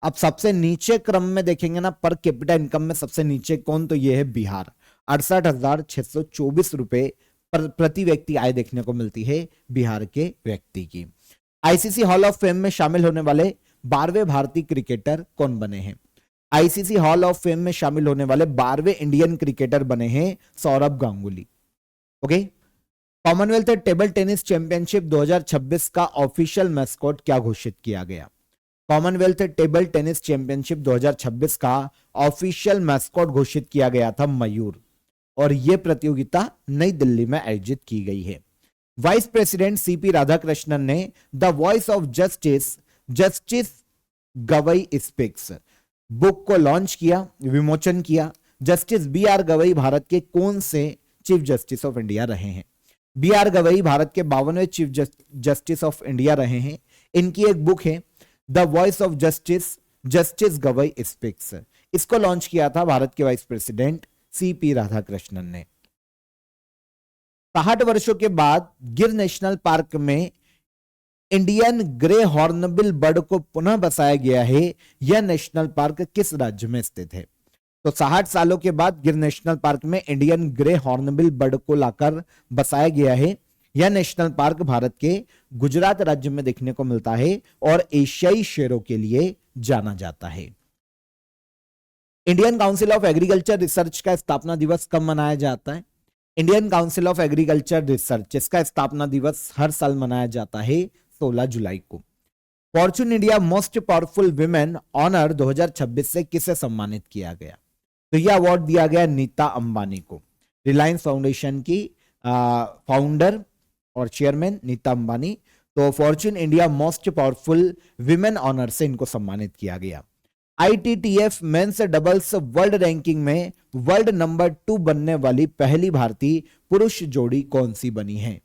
अब सबसे नीचे क्रम में देखेंगे ना पर कैपिटा इनकम में सबसे नीचे कौन, तो ये है बिहार। 68,624 रुपए प्रति व्यक्ति आय देखने को मिलती है बिहार के व्यक्ति की। आईसीसी हॉल ऑफ फेम में शामिल होने वाले 12वें भारतीय क्रिकेटर कौन बने हैं? आईसीसी हॉल ऑफ फेम में शामिल होने वाले 12वें इंडियन क्रिकेटर बने हैं Saurabh Ganguly. Okay. Commonwealth table tennis championship 2026 का ऑफिशियल मैस्कॉट क्या घोषित किया गया? कॉमनवेल्थ टेबल टेनिस चैंपियनशिप 2026 का ऑफिशियल मैस्कॉट घोषित किया गया था मयूर, और यह प्रतियोगिता नई दिल्ली में आयोजित की गई है। वाइस प्रेसिडेंट सीपी राधाकृष्णन ने the voice of justice Gavai speaks book को लॉन्च किया, विमोचन किया। Justice B R. गवई भारत के कौन से चीफ जस्टिस ऑफ इंडिया रहे हैं? बी.आर. गवई भारत के 52वें चीफ जस्टिस ऑफ इंडिया रहे हैं। इनकी एक बुक है the voice of justice Gavai speaks. इसको लॉन्च किया था भारत के वाइस प्रेसिडेंट सीपी राधाकृष्णन ने। 60 वर्षों के बाद गिर नेशनल पार्क में इंडियन ग्रे हॉर्नबिल बर्ड को पुनः बसाया गया है। यह नेशनल पार्क किस राज्य में स्थित है? तो 60 सालों के बाद गिर नेशनल पार्क में इंडियन ग्रे हॉर्नबिल बर्ड को लाकर बसाया गया है। यह नेशनल पार्क भारत के गुजरात राज्य में देखने को मिलता है और एशियाई शेरों के लिए जाना जाता है। Indian council of agriculture research का स्थापना दिवस कब मनाया जाता है? Indian council of agriculture research, इसका स्थापना दिवस हर साल मनाया जाता है 16 जुलाई को। Fortune India most powerful women honour 2026 से किसे सम्मानित किया गया? तो यह अवार्ड दिया गया नीता अंबानी को। रिलायंस फाउंडेशन की फाउंडर और चेयरमैन नीता अंबानी, तो Fortune India most powerful women honour से इनको सम्मानित किया गया। ITTF men's doubles world ranking में वर्ल्ड नंबर 2 बनने वाली पहली भारतीय पुरुष जोड़ी कौन सी बनी है?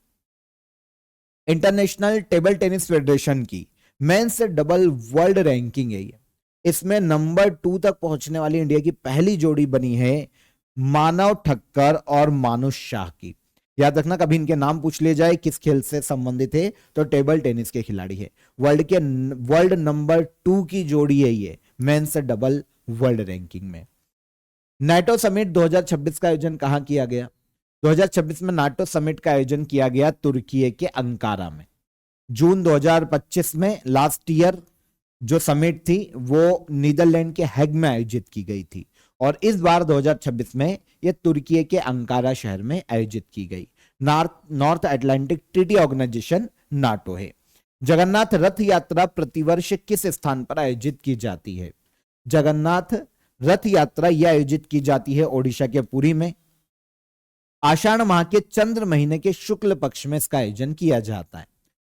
इंटरनेशनल टेबल टेनिस फेडरेशन की मेंस डबल वर्ल्ड रैंकिंग है ये। इसमें नंबर 2 तक पहुंचने वाली इंडिया की पहली जोड़ी बनी है मानव ठक्कर और मानुष शाह की। याद रखना, कभी इनके नाम पूछ लिए जाए किस खेल से संबंधित है तो टेबल टेनिस के खिलाड़ी है। वर्ल्ड नंबर 2 की जोड़ी है ये मेंस डबल वर्ल्ड रैंकिंग में। नाटो समिट 2026 का आयोजन कहां किया गया? 2026 में नाटो समिट का आयोजन किया गया तुर्की के अंकारा में। जून 2025 में लास्ट ईयर जो समिट थी वो नीदरलैंड के हेग में आयोजित की गई थी, और इस बार 2026 में यह तुर्की के अंकारा शहर में आयोजित की गई। North Atlantic Treaty Organization NATO है। जगन्नाथ रथ यात्रा प्रतिवर्ष किस स्थान पर आयोजित की जाती है? जगन्नाथ रथ यात्रा यह आयोजित की जाती है ओडिशा के पुरी में। आषाढ़ माह के चंद्र महीने के शुक्ल पक्ष में इसका आयोजन किया जाता है।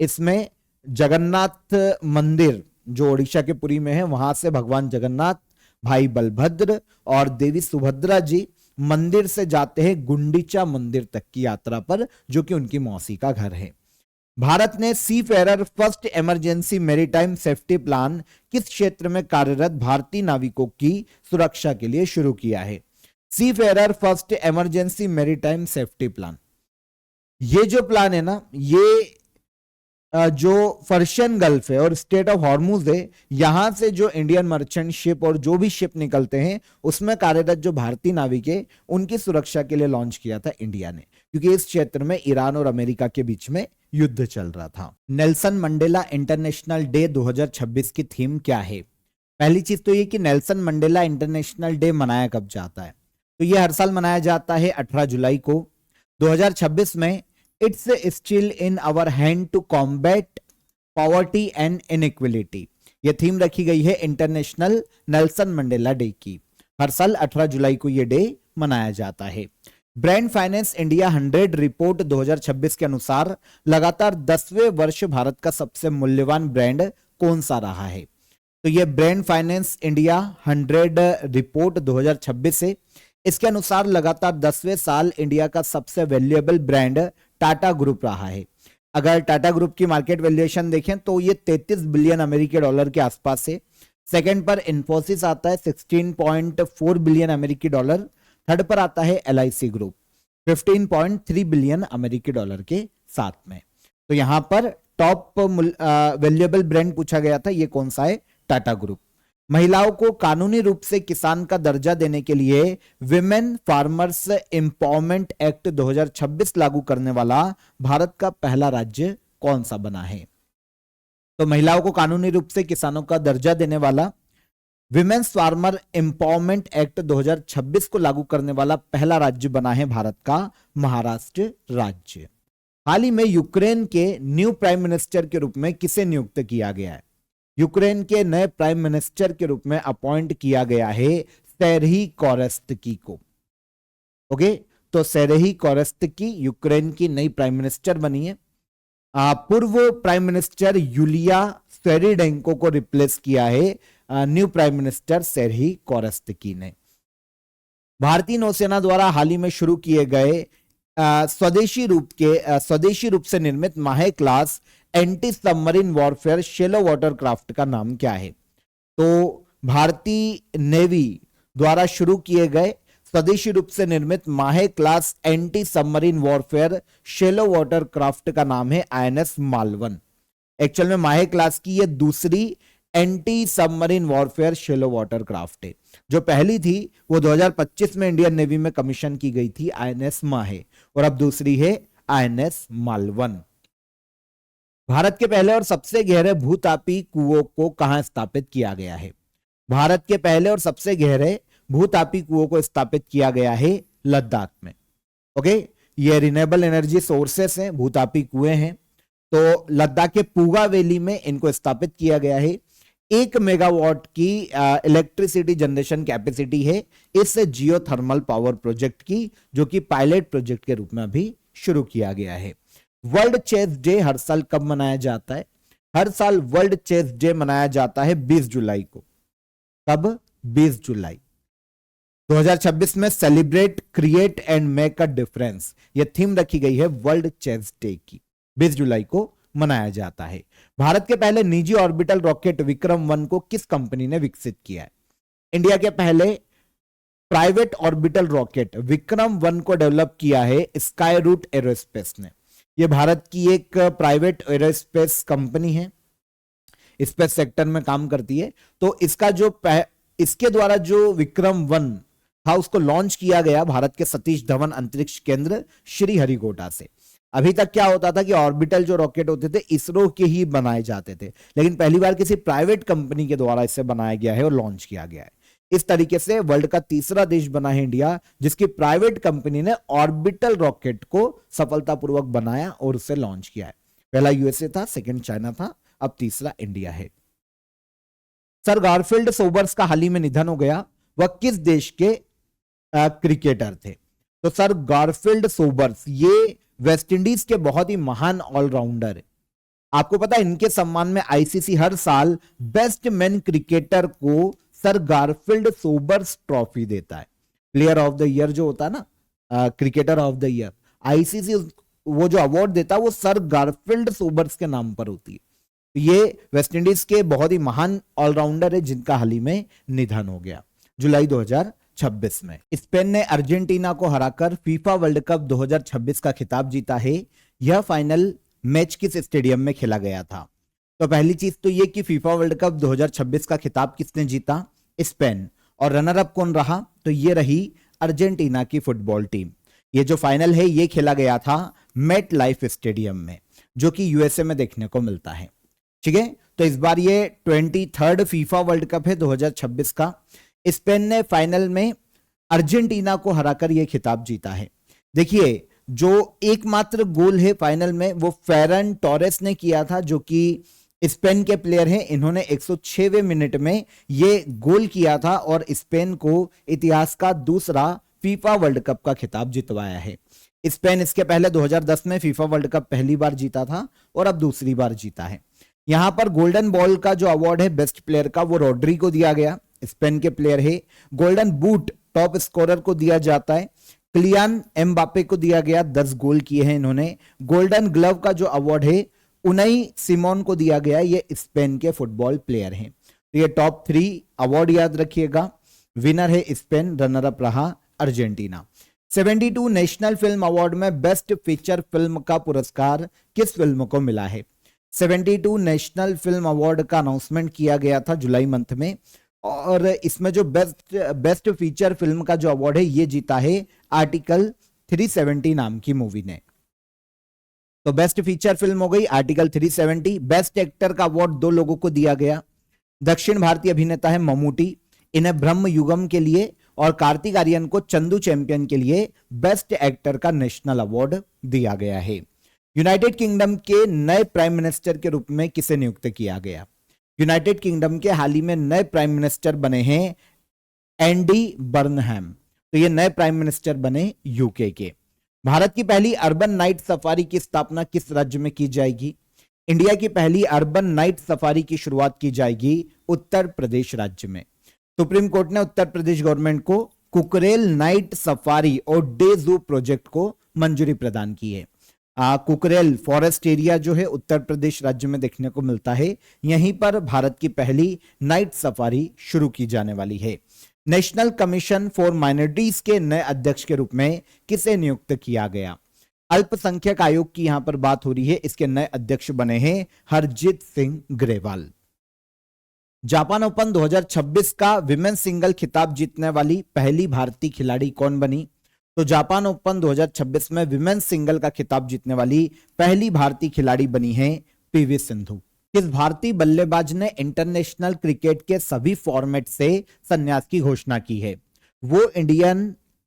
इसमें जगन्नाथ मंदिर जो ओडिशा के पुरी में है, वहां से भगवान जगन्नाथ, भाई बलभद्र और देवी सुभद्रा जी मंदिर से जाते हैं गुंडीचा मंदिर तक की यात्रा पर, जो कि उनकी मौसी का घर है। भारत ने seafarer first emergency maritime safety plan किस क्षेत्र में कार्यरत भारतीय नाविकों की सुरक्षा के लिए शुरू किया है? Seafarer first emergency maritime safety plan, ये जो प्लान है ना, ये जो पर्शियन गल्फ है और स्टेट ऑफ हॉर्मुज है, यहां से जो इंडियन मर्चेंट शिप और जो भी शिप निकलते हैं उसमें कार्यरत जो भारतीय नाविक है उनकी सुरक्षा के लिए लॉन्च किया था इंडिया ने, क्योंकि इस क्षेत्र में ईरान और अमेरिका के बीच में युद्ध चल रहा था। नेल्सन मंडेला इंटरनेशनल डे 2026 की थीम क्या है? पहली चीज तो ये कि नेल्सन मंडेला इंटरनेशनल डे मनाया कब जाता है? तो ये हर साल मनाया जाता है 18 जुलाई को। 2026 में it's still in our hand to combat poverty and inequality, ये थीम रखी गई है इंटरनेशनल नेल्सन मंडेला डे की। हर साल 18 जुलाई को ये डे मनाया जाता है। ब्रांड फाइनेंस इंडिया 100 रिपोर्ट 2026 के अनुसार लगातार 10वें वर्ष भारत का सबसे मूल्यवान ब्रांड कौन सा रहा है? तो ये ब्रांड फाइनेंस इंडिया 100 रिपोर्ट 2026 है। इसके अनुसार लगातार 10वें साल इंडिया का सबसे वैल्यूएबल ब्रांड टाटा ग्रुप रहा है। अगर टाटा ग्रुप की मार्केट वैल्यूएशन देखें तो ये 33 बिलियन अमेरिकी डॉलर के आसपास है। सेकंड पर इन्फोसिस आता है 16.4 बिलियन अमेरिकी डॉलर। थर्ड पर आता है LIC ग्रुप 15.3 बिलियन अमेरिकी डॉलर के साथ में। तो यहां पर टॉप वैल्यूएबल ब्रांड पूछा गया था, ये कौन सा है? टाटा ग्रुप। महिलाओं को कानूनी रूप से किसान का दर्जा देने के लिए विमेन फार्मर्स एम्पावरमेंट एक्ट 2026 लागू करने वाला भारत का पहला राज्य कौन सा बना है? तो महिलाओं को कानूनी रूप से किसानों का दर्जा देने वाला विमेन्स फार्मर एम्पावरमेंट एक्ट 2026 को लागू करने वाला पहला राज्य बना है भारत का महाराष्ट्र राज्य। हाल ही में यूक्रेन के न्यू प्राइम मिनिस्टर के रूप में किसे नियुक्त किया गया है? यूक्रेन के नए प्राइम मिनिस्टर के रूप में अपॉइंट किया गया है सेर्ही कोरेस्टकी को। ओके, तो सेर्ही कोरेस्टकी यूक्रेन की नई प्राइम मिनिस्टर बनी है। पूर्व प्राइम मिनिस्टर यूलिया स्वेरिडेंको को रिप्लेस किया है न्यू प्राइम मिनिस्टर सेर्ही कोरेस्टकी ने। भारतीय नौसेना द्वारा हाल ही में शुरू किए गए स्वदेशी रूप से निर्मित माहे class anti submarine warfare shallow water craft का नाम क्या है? तो भारतीय नेवी द्वारा शुरू किए गए स्वदेशी रूप से निर्मित माहे class anti submarine warfare shallow water craft का नाम है INS मालवन। एक्चुअल में माहे क्लास की ये दूसरी anti submarine warfare shallow water craft है। जो पहली थी वो 2025 में इंडियन नेवी में कमीशन की गई थी INS माहे, और अब दूसरी है INS मालवन। भारत के पहले और सबसे गहरे भूतापी कुओं को कहां स्थापित किया गया है? भारत के पहले और सबसे गहरे भूतापी कुओं को स्थापित किया गया है लद्दाख में। ओके, ये रिन्यूएबल एनर्जी सोर्सेस हैं, भूतापी कुएं हैं। तो लद्दाख के पूगा वैली में इनको स्थापित किया गया है। 1 मेगावाट की इलेक्ट्रिसिटी जनरेशन कैपेसिटी है इस जियोथर्मल पावर प्रोजेक्ट की, जो कि पायलट प्रोजेक्ट के रूप में अभी शुरू किया गया है। वर्ल्ड चेस डे हर साल कब मनाया जाता है? हर साल वर्ल्ड चेस डे मनाया जाता है 20 जुलाई को। कब? 20 जुलाई 2026 में celebrate create and make a difference, ये थीम रखी गई है वर्ल्ड चेस डे की। 20 जुलाई को मनाया जाता है। भारत के पहले निजी ऑर्बिटल रॉकेट विक्रम-1 को किस कंपनी ने विकसित किया है? इंडिया के पहले प्राइवेट ऑर्बिटल रॉकेट विक्रम-1 को डेवलप किया है स्काई रूट एरोस्पेस ने। ये भारत की एक प्राइवेट एरोस्पेस कंपनी है, स्पेस सेक्टर में काम करती है। तो इसके द्वारा जो विक्रम-1 था उसको लॉन्च किया गया भारत के सतीश धवन अंतरिक्ष केंद्र श्रीहरिकोटा से। अभी तक क्या होता था कि ऑर्बिटल जो रॉकेट होते थे इसरो के ही बनाए जाते थे, लेकिन पहली बार किसी प्राइवेट कंपनी के द्वारा इसे बनाया गया है और लॉन्च किया गया है। इस तरीके से वर्ल्ड का तीसरा देश बना है इंडिया, जिसकी प्राइवेट कंपनी ने ऑर्बिटल रॉकेट को सफलतापूर्वक बनाया और उसे लॉन्च किया है। पहला USA था, सेकंड चाइना था, अब तीसरा इंडिया है। सर गारफील्ड सोबर्स का हाल ही में निधन हो गया, वह किस देश के क्रिकेटर थे? तो सर गारफील्ड सोबर्स ये वेस्ट इंडीज के बहुत ही महान ऑलराउंडर है। आपको पता है इनके सम्मान में ICC हर साल बेस्ट मैन क्रिकेटर को सर गारफील्ड सोबर्स ट्रॉफी देता है। प्लेयर ऑफ द ईयर जो होता है ना, cricketer of the year, ICC वो जो अवार्ड देता है वो सर गारफील्ड सोबर्स के नाम पर होती है। ये वेस्ट इंडीज के बहुत ही महान ऑलराउंडर है जिनका हाल ही में निधन हो गया जुलाई 2026 में। स्पेन ने अर्जेंटीना को हराकर फीफा वर्ल्ड कप 2026 का खिताब जीता है। यह फाइनल मैच किस स्टेडियम में खेला गया था? तो पहली चीज तो ये कि फीफा वर्ल्ड कप 2026 का खिताब किसने जीता? स्पेन। और रनर अप कौन रहा? तो ये रही अर्जेंटीना की फुटबॉल टीम। ये जो फाइनल है ये खेला गया था मेट लाइफ स्टेडियम में, जो कि USA में देखने को मिलता है। ठीक है, तो इस बार ये 23rd फीफा वर्ल्ड कप है 2026 का। स्पेन ने फाइनल में अर्जेंटीना को हराकर यह खिताब जीता है। देखिए जो एकमात्र गोल है फाइनल में वो फेरन टोरेस ने किया था, जो कि स्पेन के प्लेयर हैं। इन्होंने 106वें मिनट में ये गोल किया था और स्पेन को इतिहास का दूसरा फीफा वर्ल्ड कप का खिताब जितवाया है। स्पेन इसके पहले 2010 में फीफा वर्ल्ड कप पहली बार जीता था और अब दूसरी बार जीता है। यहां पर गोल्डन बॉल का जो अवार्ड है बेस्ट प्लेयर का वो रोड्री को दिया गया, स्पेन के प्लेयर है। गोल्डन बूट टॉप स्कोरर को दिया जाता है। किलियान एम्बापे को दिया गया, 10 गोल किए हैं इन्होंने। गोल्डन ग्लव का जो अवार्ड है उनाई सिमोन को दिया गया, ये स्पेन के फुटबॉल प्लेयर हैं। तो ये टॉप 3 अवार्ड याद रखिएगा। विनर है स्पेन, रनर अप रहा अर्जेंटीना। 72 नेशनल फिल्म अवार्ड में बेस्ट फीचर फिल्म का पुरस्कार किस फिल्म को मिला है? 72 नेशनल फिल्म अवार्ड का अनाउंसमेंट किया गया था जुलाई मंथ में, और इसमें जो बेस्ट फीचर फिल्म का जो अवार्ड है ये जीता है आर्टिकल 370 नाम की मूवी ने। तो बेस्ट फीचर फिल्म हो गई आर्टिकल 370। बेस्ट एक्टर का अवार्ड 2 लोगों को दिया गया। दक्षिण भारतीय अभिनेता है ममूटी, इन्हें ब्रह्म युगम के लिए, और कार्तिक आर्यन को चंदू चैंपियन के लिए बेस्ट एक्टर का नेशनल अवार्ड दिया गया है। यूनाइटेड किंगडम के नए प्राइम मिनिस्टर के रूप में किसे नियुक्त किया गया? यूनाइटेड किंगडम के हाल ही में नए प्राइम मिनिस्टर बने हैं एंडी बर्नहैम। तो ये नए प्राइम मिनिस्टर बने यूके के। भारत की पहली अर्बन नाइट सफारी की स्थापना किस राज्य में की जाएगी? इंडिया की पहली अर्बन नाइट सफारी की शुरुआत की जाएगी उत्तर प्रदेश राज्य में। सुप्रीम कोर्ट ने उत्तर प्रदेश गवर्नमेंट को कुकरेल नाइट सफारी और डे जू प्रोजेक्ट को मंजूरी प्रदान की है। कुकरेल फॉरेस्ट एरिया जो है उत्तर प्रदेश राज्य में देखने को मिलता है, यहीं पर भारत की पहली नाइट सफारी शुरू की जाने वाली है। नेशनल कमीशन फॉर माइनॉरिटीज के नए अध्यक्ष के रूप में किसे नियुक्त किया गया? अल्पसंख्यक आयोग की यहां पर बात हो रही है, इसके नए अध्यक्ष बने हैं हरजीत सिंह ग्रेवाल। जापान ओपन 2026 का विमेन्स सिंगल खिताब जीतने वाली पहली भारतीय खिलाड़ी कौन बनी? तो जापान ओपन 2026 में विमेन्स सिंगल का खिताब जीतने वाली पहली भारतीय खिलाड़ी बनी है पीवी सिंधु। किस भारतीय बल्लेबाज ने इंटरनेशनल क्रिकेट के सभी फॉर्मेट से संन्यास की घोषणा की है? वो इंडियन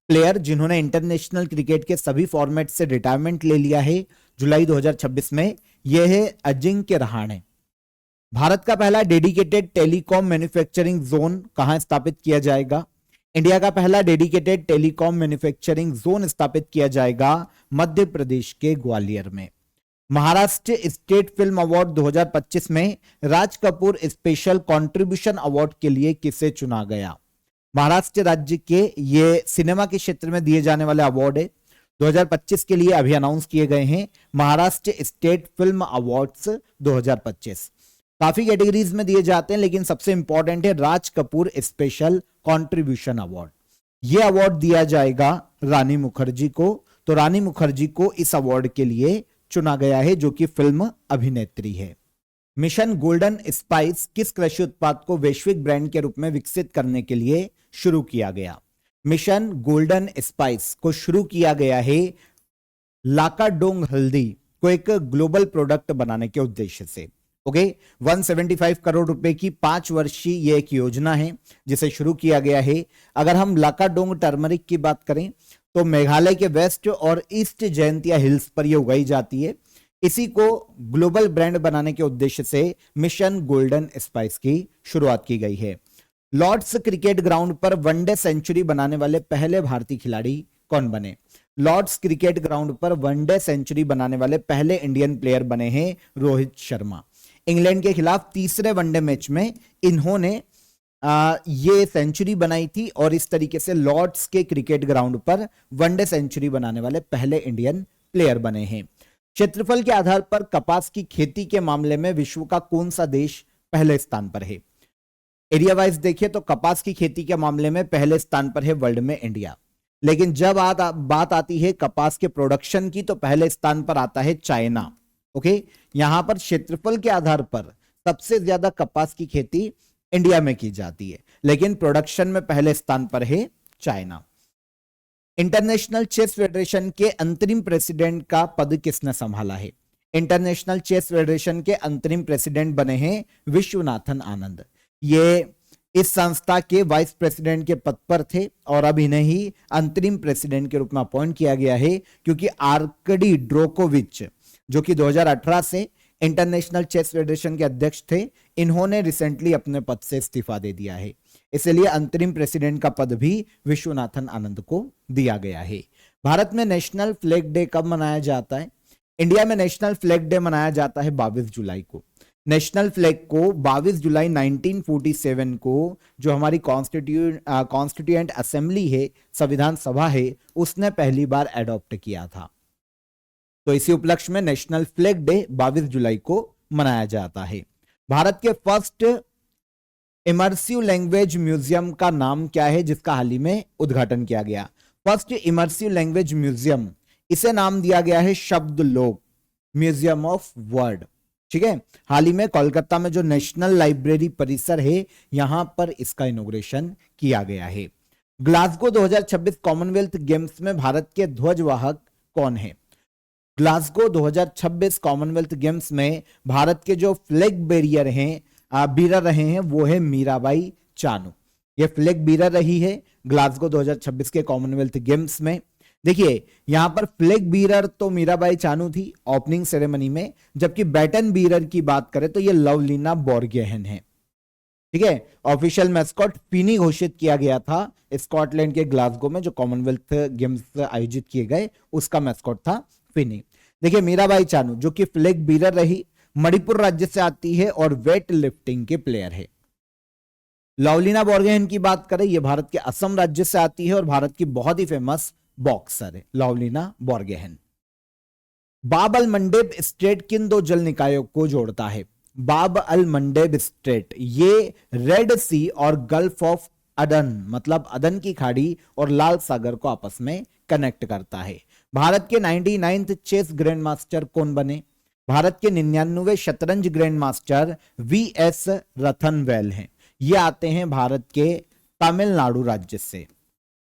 प्लेयर जिन्होंने इंटरनेशनल क्रिकेट के सभी फॉर्मेट से रिटायरमेंट ले लिया है जुलाई 2026 में, यह है अजिंक्य रहाणे। भारत का पहला डेडिकेटेड टेलीकॉम मैन्युफैक्चरिंग जोन कहां स्थापित किया जाएगा? इंडिया का पहला डेडिकेटेड टेलीकॉम मैन्युफैक्चरिंग जोन स्थापित किया जाएगा मध्य प्रदेश के ग्वालियर में। महाराष्ट्र स्टेट फिल्म अवार्ड 2025 में Raj Kapoor special contribution award के लिए किसे चुना गया? महाराष्ट्र राज्य के ये सिनेमा के क्षेत्र में दिए जाने वाले अवार्ड है, 2025 के लिए अभी अनाउंस किए गए हैं महाराष्ट्र स्टेट फिल्म अवार्ड्स 2025। काफी कैटेगरीज में दिए जाते हैं, लेकिन सबसे इंपॉर्टेंट है Raj Kapoor special contribution award. यह अवार्ड दिया जाएगा रानी मुखर्जी को। तो रानी मुखर्जी को इस अवार्ड के लिए चुना गया है, जो कि फिल्म अभिनेत्री है। मिशन गोल्डन स्पाइस किस कृषि उत्पाद को वैश्विक ब्रांड के रूप में विकसित करने के लिए शुरू किया गया? मिशन गोल्डन स्पाइस को शुरू किया गया है लाकाडोंग हल्दी को एक ग्लोबल प्रोडक्ट बनाने के उद्देश्य से। ओके, 175 करोड़ रुपए की 5 वर्षीय ये एक योजना है जिसे शुरू किया गया है। अगर हम लाकाडोंग टर्मरिक की बात करें तो मेघालय के वेस्ट और ईस्ट जयंतिया हिल्स पर यह उगाई जाती है। इसी को ग्लोबल ब्रांड बनाने के उद्देश्य से मिशन गोल्डन स्पाइस की शुरुआत की गई है। लॉर्ड्स क्रिकेट ग्राउंड पर वनडे सेंचुरी बनाने वाले पहले भारतीय खिलाड़ी कौन बने? लॉर्ड्स क्रिकेट ग्राउंड पर वनडे सेंचुरी बनाने वाले पहले इंडियन प्लेयर बने हैं रोहित शर्मा। इंग्लैंड के खिलाफ तीसरे वनडे मैच में इन्होंने ये सेंचुरी बनाई थी, और इस तरीके से लॉर्ड्स के क्रिकेट ग्राउंड पर वनडे सेंचुरी बनाने वाले पहले इंडियन प्लेयर बने हैं। क्षेत्रफल के आधार पर कपास की खेती के मामले में विश्व का कौन सा देश पहले स्थान पर है? एरिया वाइज देखिए तो कपास की खेती के मामले में पहले स्थान पर है वर्ल्ड में इंडिया, लेकिन जब बात आती है कपास के प्रोडक्शन की तो पहले स्थान पर आता है चाइना। ओके, यहां पर क्षेत्रफल के आधार पर सबसे ज्यादा कपास की खेती इंडिया में की जाती है, लेकिन प्रोडक्शन में पहले स्थान पर है चाइना। इंटरनेशनल चेस फेडरेशन के अंतरिम प्रेसिडेंट का पद किसने संभाला है? इंटरनेशनल चेस फेडरेशन के अंतरिम प्रेसिडेंट बने हैं विश्वनाथन आनंद। ये इस संस्था के वाइस प्रेसिडेंट के पद पर थे और अब इन्हें ही अंतरिम प्रेसिडेंट के रूप में अपॉइंट किया गया है, क्योंकि आर्कडी ड्रोकोविच जो कि 2018 से इंटरनेशनल चेस फेडरेशन के अध्यक्ष थे, इन्होंने रिसेंटली अपने पद से इस्तीफा दे दिया है। इसलिए अंतरिम प्रेसिडेंट का पद भी विश्वनाथन आनंद को दिया गया है। भारत में नेशनल फ्लैग डे कब मनाया जाता है? इंडिया में नेशनल फ्लैग डे मनाया जाता है 22 जुलाई को। नेशनल फ्लैग को 22 जुलाई 1947 को जो हमारी कॉन्स्टिट्यूएंट असेंबली है, संविधान सभा है, उसने पहली बार एडॉप्ट किया था। तो इसी उपलक्ष्य में नेशनल फ्लैग डे 22 जुलाई को मनाया जाता है। भारत के फर्स्ट इमर्सिव लैंग्वेज म्यूजियम का नाम क्या है, जिसका हाल ही में उद्घाटन किया गया? फर्स्ट इमर्सिव लैंग्वेज म्यूजियम, इसे नाम दिया गया है शब्द लोक, म्यूजियम ऑफ वर्ड। ठीक है, हाल ही में कोलकाता में जो नेशनल लाइब्रेरी परिसर है, यहां पर इसका इनॉग्रेशन किया गया है। ग्लासगो 2026 कॉमनवेल्थ गेम्स में भारत के ध्वजवाहक कौन है? ग्लासगो 2026 कॉमनवेल्थ गेम्स में भारत के जो फ्लैग बेरियर हैं, बीरर रहे हैं, वो है मीराबाई चानू। ये फ्लैग बीरर रही है ग्लासगो 2026 के कॉमनवेल्थ गेम्स में। देखिए यहां पर फ्लैग बीरर तो मीराबाई चानू थी ओपनिंग सेरेमनी में, जबकि बैटन बीरर की बात करें तो ये लवलीना बोरगोहेन है। ठीक है, ऑफिशियल मैस्कॉट फिनी घोषित किया गया था स्कॉटलैंड के ग्लासगो में जो कॉमनवेल्थ गेम्स आयोजित किए गए, उसका मैस्कॉट था फिनी। देखिए मीराबाई चानू जो कि फ्लैग बीरर रही, मणिपुर राज्य से आती है और वेट लिफ्टिंग के प्लेयर है। लवलीना बोरगोहेन की बात करें, यह भारत के असम राज्य से आती है और भारत की बहुत ही फेमस बॉक्सर है लवलीना बोरगोहेन। बाब अल मंडेब स्ट्रेट किन दो जल निकायों को जोड़ता है? बाब अल मंडेब स्ट्रेट ये रेड सी और गल्फ ऑफ अदन, मतलब अदन की खाड़ी और लाल सागर को आपस में कनेक्ट करता है। भारत के 99th चेस ग्रैंड मास्टर कौन बने? भारत के 99वें शतरंज ग्रैंड मास्टर वीएस रथनवेल हैं। ये आते हैं भारत के तमिलनाडु राज्य से।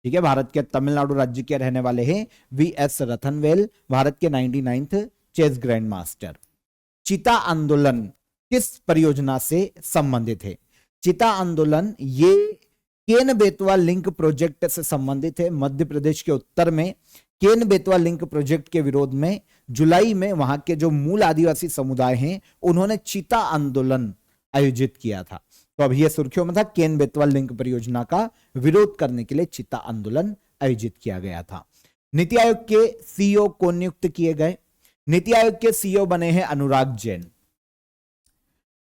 ठीक है, भारत के तमिलनाडु राज्य के रहने वाले हैं वीएस रथनवेल, भारत के 99th चेस ग्रैंड मास्टर। चिता आंदोलन किस परियोजना से संबंधित है? चिता आंदोलन ये केन बेतवा लिंक प्रोजेक्ट से संबंधित है। मध्य प्रदेश के उत्तर में केन बेतवा लिंक प्रोजेक्ट के विरोध में जुलाई में वहां के जो मूल आदिवासी समुदाय हैं, उन्होंने चिता आंदोलन आयोजित किया था। तो अब यह सुर्खियों में था, केन बेतवा लिंक परियोजना का विरोध करने के लिए चिता आंदोलन आयोजित किया गया था। नीति आयोग के सीईओ को नियुक्त किए गए? नीति आयोग के सीईओ बने हैं अनुराग जैन।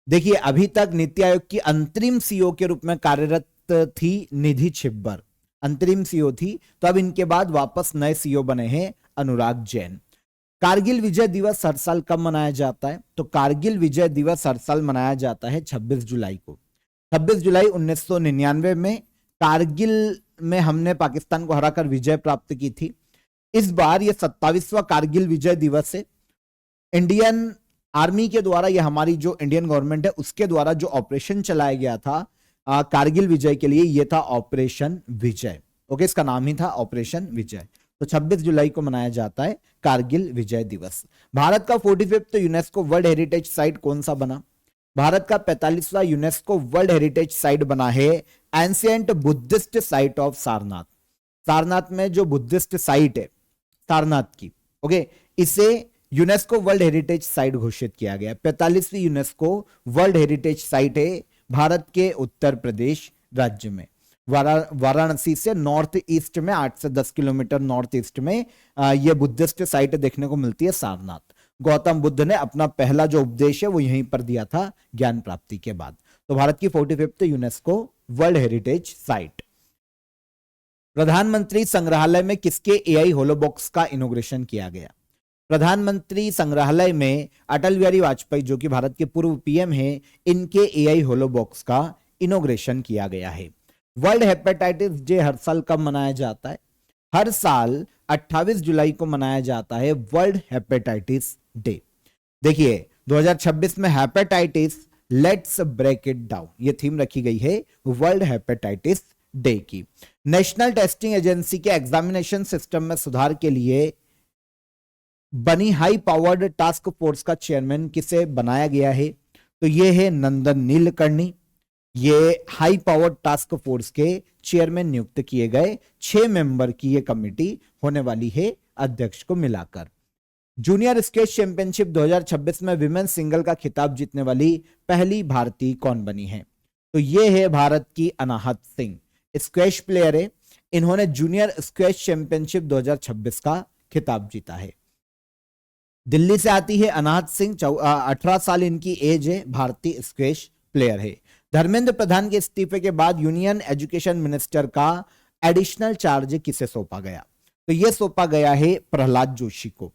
देखिए अभी तक नीति आयोग की अंतरिम सीईओ के रूप में कार्यरत थी निधि छिब्बर, अंतरिम सीईओ थी, तो अब इनके बाद वापस नए सीईओ बने हैं अनुराग जैन। कारगिल विजय दिवस हर साल कब मनाया जाता है? तो कारगिल विजय दिवस हर साल मनाया जाता है 26 जुलाई को। 26 जुलाई 1999 में कारगिल में हमने पाकिस्तान को हराकर विजय प्राप्त की थी। इस बार यह 27वां कारगिल विजय दिवस है। इंडियन आर्मी के द्वारा, यह हमारी जो इंडियन गवर्नमेंट है उसके द्वारा जो ऑपरेशन चलाया गया था कारगिल विजय के लिए, यह था ऑपरेशन विजय। ओके, इसका नाम ही था ऑपरेशन विजय। तो 26 जुलाई को मनाया जाता है कारगिल विजय दिवस। भारत का 45वां यूनेस्को वर्ल्ड हेरिटेज साइट कौन सा बना? भारत का 45वां यूनेस्को वर्ल्ड हेरिटेज साइट बना है ancient Buddhist site of Sarnath. Sarnath में जो बुद्धिस्ट साइट है सारनाथ की, ओके, इसे यूनेस्को वर्ल्ड हेरिटेज साइट घोषित किया गया। 45वीं यूनेस्को वर्ल्ड हेरिटेज साइट है भारत के उत्तर प्रदेश राज्य में, वाराणसी से नॉर्थ ईस्ट में 8 से 10 किलोमीटर नॉर्थ ईस्ट में यह बुद्धिस्ट साइट देखने को मिलती है सारनाथ। गौतम बुद्ध ने अपना पहला जो उपदेश है वो यहीं पर दिया था ज्ञान प्राप्ति के बाद। तो भारत की 45वीं यूनेस्को वर्ल्ड हेरिटेज साइट। प्रधानमंत्री संग्रहालय में किसके एआई होलोबॉक्स का इनॉग्रेशन किया गया? प्रधानमंत्री संग्रहालय में अटल बिहारी वाजपेयी जो कि भारत के पूर्व पीएम हैं, इनके एआई होलोबॉक्स का इनॉग्रेशन किया गया है। वर्ल्ड हेपेटाइटिस डे हर साल कब मनाया जाता है? हर साल 28 जुलाई को मनाया जाता है वर्ल्ड हेपेटाइटिस डे। देखिए 2026 में hepatitis let's break it down, ये थीम रखी गई है वर्ल्ड हेपेटाइटिस डे की। नेशनल टेस्टिंग एजेंसी के एग्जामिनेशन सिस्टम में सुधार के लिए बनी हाई पावर्ड टास्क फोर्स का चेयरमैन किसे बनाया गया है? तो यह है नंदन नीलकर्णी। ये हाई पावर्ड टास्क फोर्स के चेयरमैन नियुक्त किए गए। 6 मेंबर की यह कमेटी होने वाली है अध्यक्ष को मिलाकर। जूनियर स्क्वैश चैंपियनशिप 2026 में विमेन सिंगल का खिताब जीतने वाली पहली भारतीय कौन बनी है? तो यह है भारत की अनाहत सिंह, स्क्वैश प्लेयर है। इन्होंने जूनियर स्क्वैश चैंपियनशिप 2026 का खिताब जीता है। दिल्ली से आती है अनाहत सिंह, 18 साल इनकी एज है, भारतीय स्क्वैश प्लेयर है। धर्मेंद्र प्रधान के इस्तीफे के बाद यूनियन एजुकेशन मिनिस्टर का एडिशनल चार्ज किसे सौंपा गया? तो यह सौंपा गया है प्रहलाद जोशी को,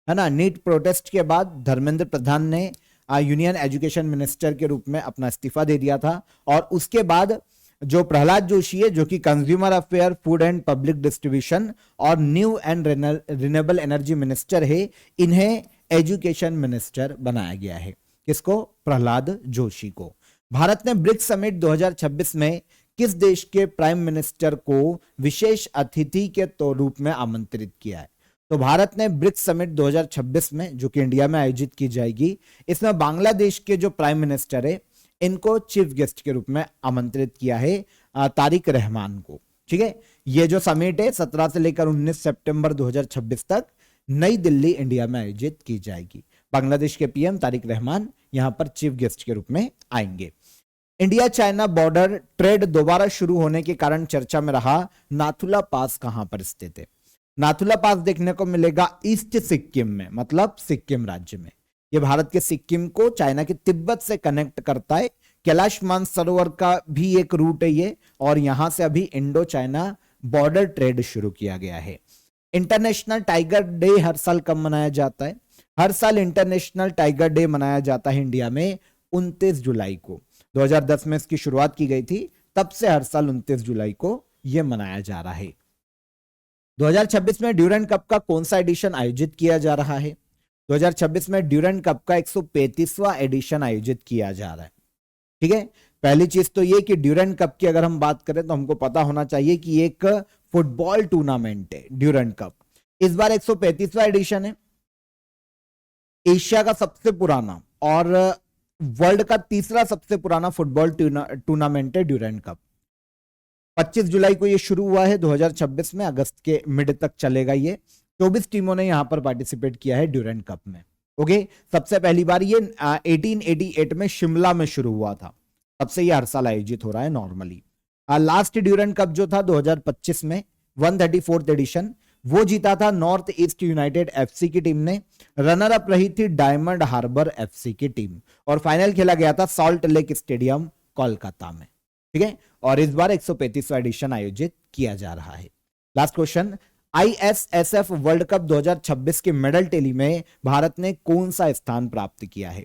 है ना। नीट प्रोटेस्ट के बाद धर्मेंद्र प्रधान ने यूनियन एजुकेशन मिनिस्टर के रूप में अपना इस्तीफा दे दिया था, और उसके बाद जो प्रहलाद जोशी है, जो कि consumer affair, food and public distribution और new and renewable energy minister है, इन्हें एजुकेशन मिनिस्टर बनाया गया है। किसको? प्रहलाद जोशी को। भारत ने ब्रिक्स समिट 2026 में किस देश के प्राइम मिनिस्टर को विशेष अतिथि के रूप में आमंत्रित किया है? तो भारत ने ब्रिक्स समिट 2026 में, जो कि इंडिया में आयोजित की जाएगी, इसमें बांग्लादेश के जो प्राइम मिनिस्टर है, इनको चीफ गेस्ट के रूप में आमंत्रित किया है तारिक रहमान को। ठीक है, ये जो समिट है 17 से लेकर 19 सितंबर 2026 तक नई दिल्ली, इंडिया में आयोजित की जाएगी। बांग्लादेश के पीएम तारिक रहमान यहां पर चीफ गेस्ट के रूप में आएंगे। इंडिया चाइना बॉर्डर ट्रेड दोबारा शुरू होने के कारण चर्चा में रहा नाथुला पास कहां पर स्थित है? नाथुला पास देखने को मिलेगा ईस्ट सिक्किम में, मतलब सिक्किम राज्य में। ये भारत के सिक्किम को चाइना के तिब्बत से कनेक्ट करता है। कैलाश मानसरोवर का भी एक रूट है ये, और यहां से अभी इंडो चाइना बॉर्डर ट्रेड शुरू किया गया है। इंटरनेशनल टाइगर डे हर साल कब मनाया जाता है? हर साल इंटरनेशनल टाइगर डे मनाया जाता है इंडिया में 29 जुलाई को। 2010 में इसकी शुरुआत की गई थी, तब से हर साल 29 जुलाई को यह मनाया जा रहा है। 2026 में ड्यूरेंट कप का कौन सा एडिशन आयोजित किया जा रहा है? 2026 में ड्यूरेंट कप का 135वां एडिशन आयोजित किया जा रहा है। ठीक है, पहली चीज तो ये कि ड्यूरेंट कप की अगर हम बात करें तो हमको पता होना चाहिए कि एक फुटबॉल टूर्नामेंट है ड्यूरेंट कप। इस बार 135वां एडिशन है। एशिया का सबसे पुराना और वर्ल्ड का तीसरा सबसे पुराना फुटबॉल टूर्नामेंट है ड्यूरेंट कप। 25 जुलाई को ये शुरू हुआ है 2026 में, अगस्त के मिड तक चलेगा ये। 24 टीमों ने यहां पर पार्टिसिपेट किया है ड्यूरेंट कप में। ओके, सबसे पहली बार ये 1888 में शिमला में शुरू हुआ था, तब से ये हर साल आयोजित हो रहा है नॉर्मली। लास्ट ड्यूरेंट कप जो था 2025 में 134th एडिशन, वो जीता था नॉर्थ ईस्ट यूनाइटेड एफसी की टीम ने। रनर अप रही थी डायमंड हार्बर एफसी की टीम, और फाइनल खेला गया था सॉल्ट लेक स्टेडियम कोलकाता में। ठीक है, और इस बार 135वां एडिशन आयोजित किया जा रहा है। Last question, ISSF world cup 2026 के मेडल टेली में भारत ने कौन सा स्थान प्राप्त किया है?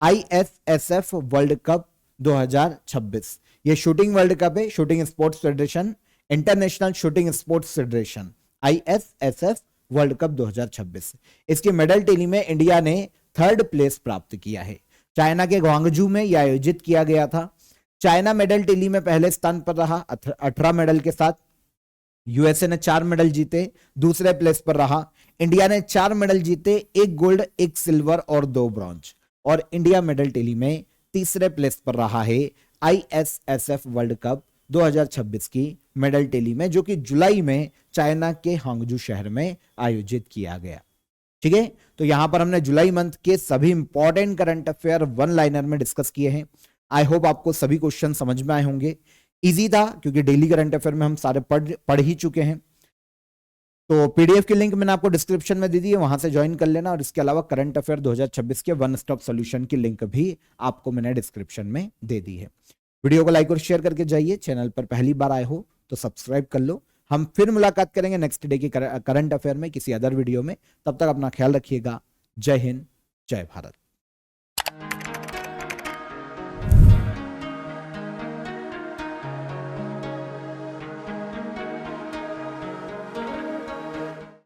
आईएसएसएफ वर्ल्ड कप 2026 ये शूटिंग वर्ल्ड कप है, shooting sports federation, international shooting sports federation, ISSF world cup 2026। इसके मेडल टेली में इंडिया ने 3rd प्लेस प्राप्त किया है। चाइना के ग्वांगझू में यह आयोजित किया गया था। चाइना मेडल टेली में पहले स्थान पर रहा 18 मेडल के साथ। यूएसए ने 4 मेडल जीते, दूसरे प्लेस पर रहा। इंडिया ने 4 मेडल जीते, 1 गोल्ड, 1 सिल्वर और 2 ब्रॉन्ज, और इंडिया मेडल टेली में तीसरे प्लेस पर रहा है आईएसएसएफ वर्ल्ड कप 2026 की मेडल टेली में, जो कि जुलाई में चाइना के हांगजू शहर में आयोजित किया गया। ठीक है, तो यहां पर हमने जुलाई मंथ के सभी important current affair one liner में डिस्कस किए हैं। आई होप आपको सभी क्वेश्चन समझ में आए होंगे। इजी था क्योंकि डेली करंट अफेयर में हम सारे पढ़ ही चुके हैं। तो पीडीएफ की लिंक मैंने आपको डिस्क्रिप्शन में दे दी है, वहां से ज्वाइन कर लेना। और इसके अलावा करंट अफेयर 2026 के वन स्टॉप सॉल्यूशन की लिंक भी आपको मैंने डिस्क्रिप्शन में दे दी है। वीडियो को लाइक और शेयर करके जाइए। चैनल पर पहली बार आए हो तो सब्सक्राइब कर लो। हम फिर मुलाकात करेंगे नेक्स्ट डे की करंट अफेयर में किसी अदर वीडियो में। तब तक अपना ख्याल रखिएगा। जय हिंद, जय भारत।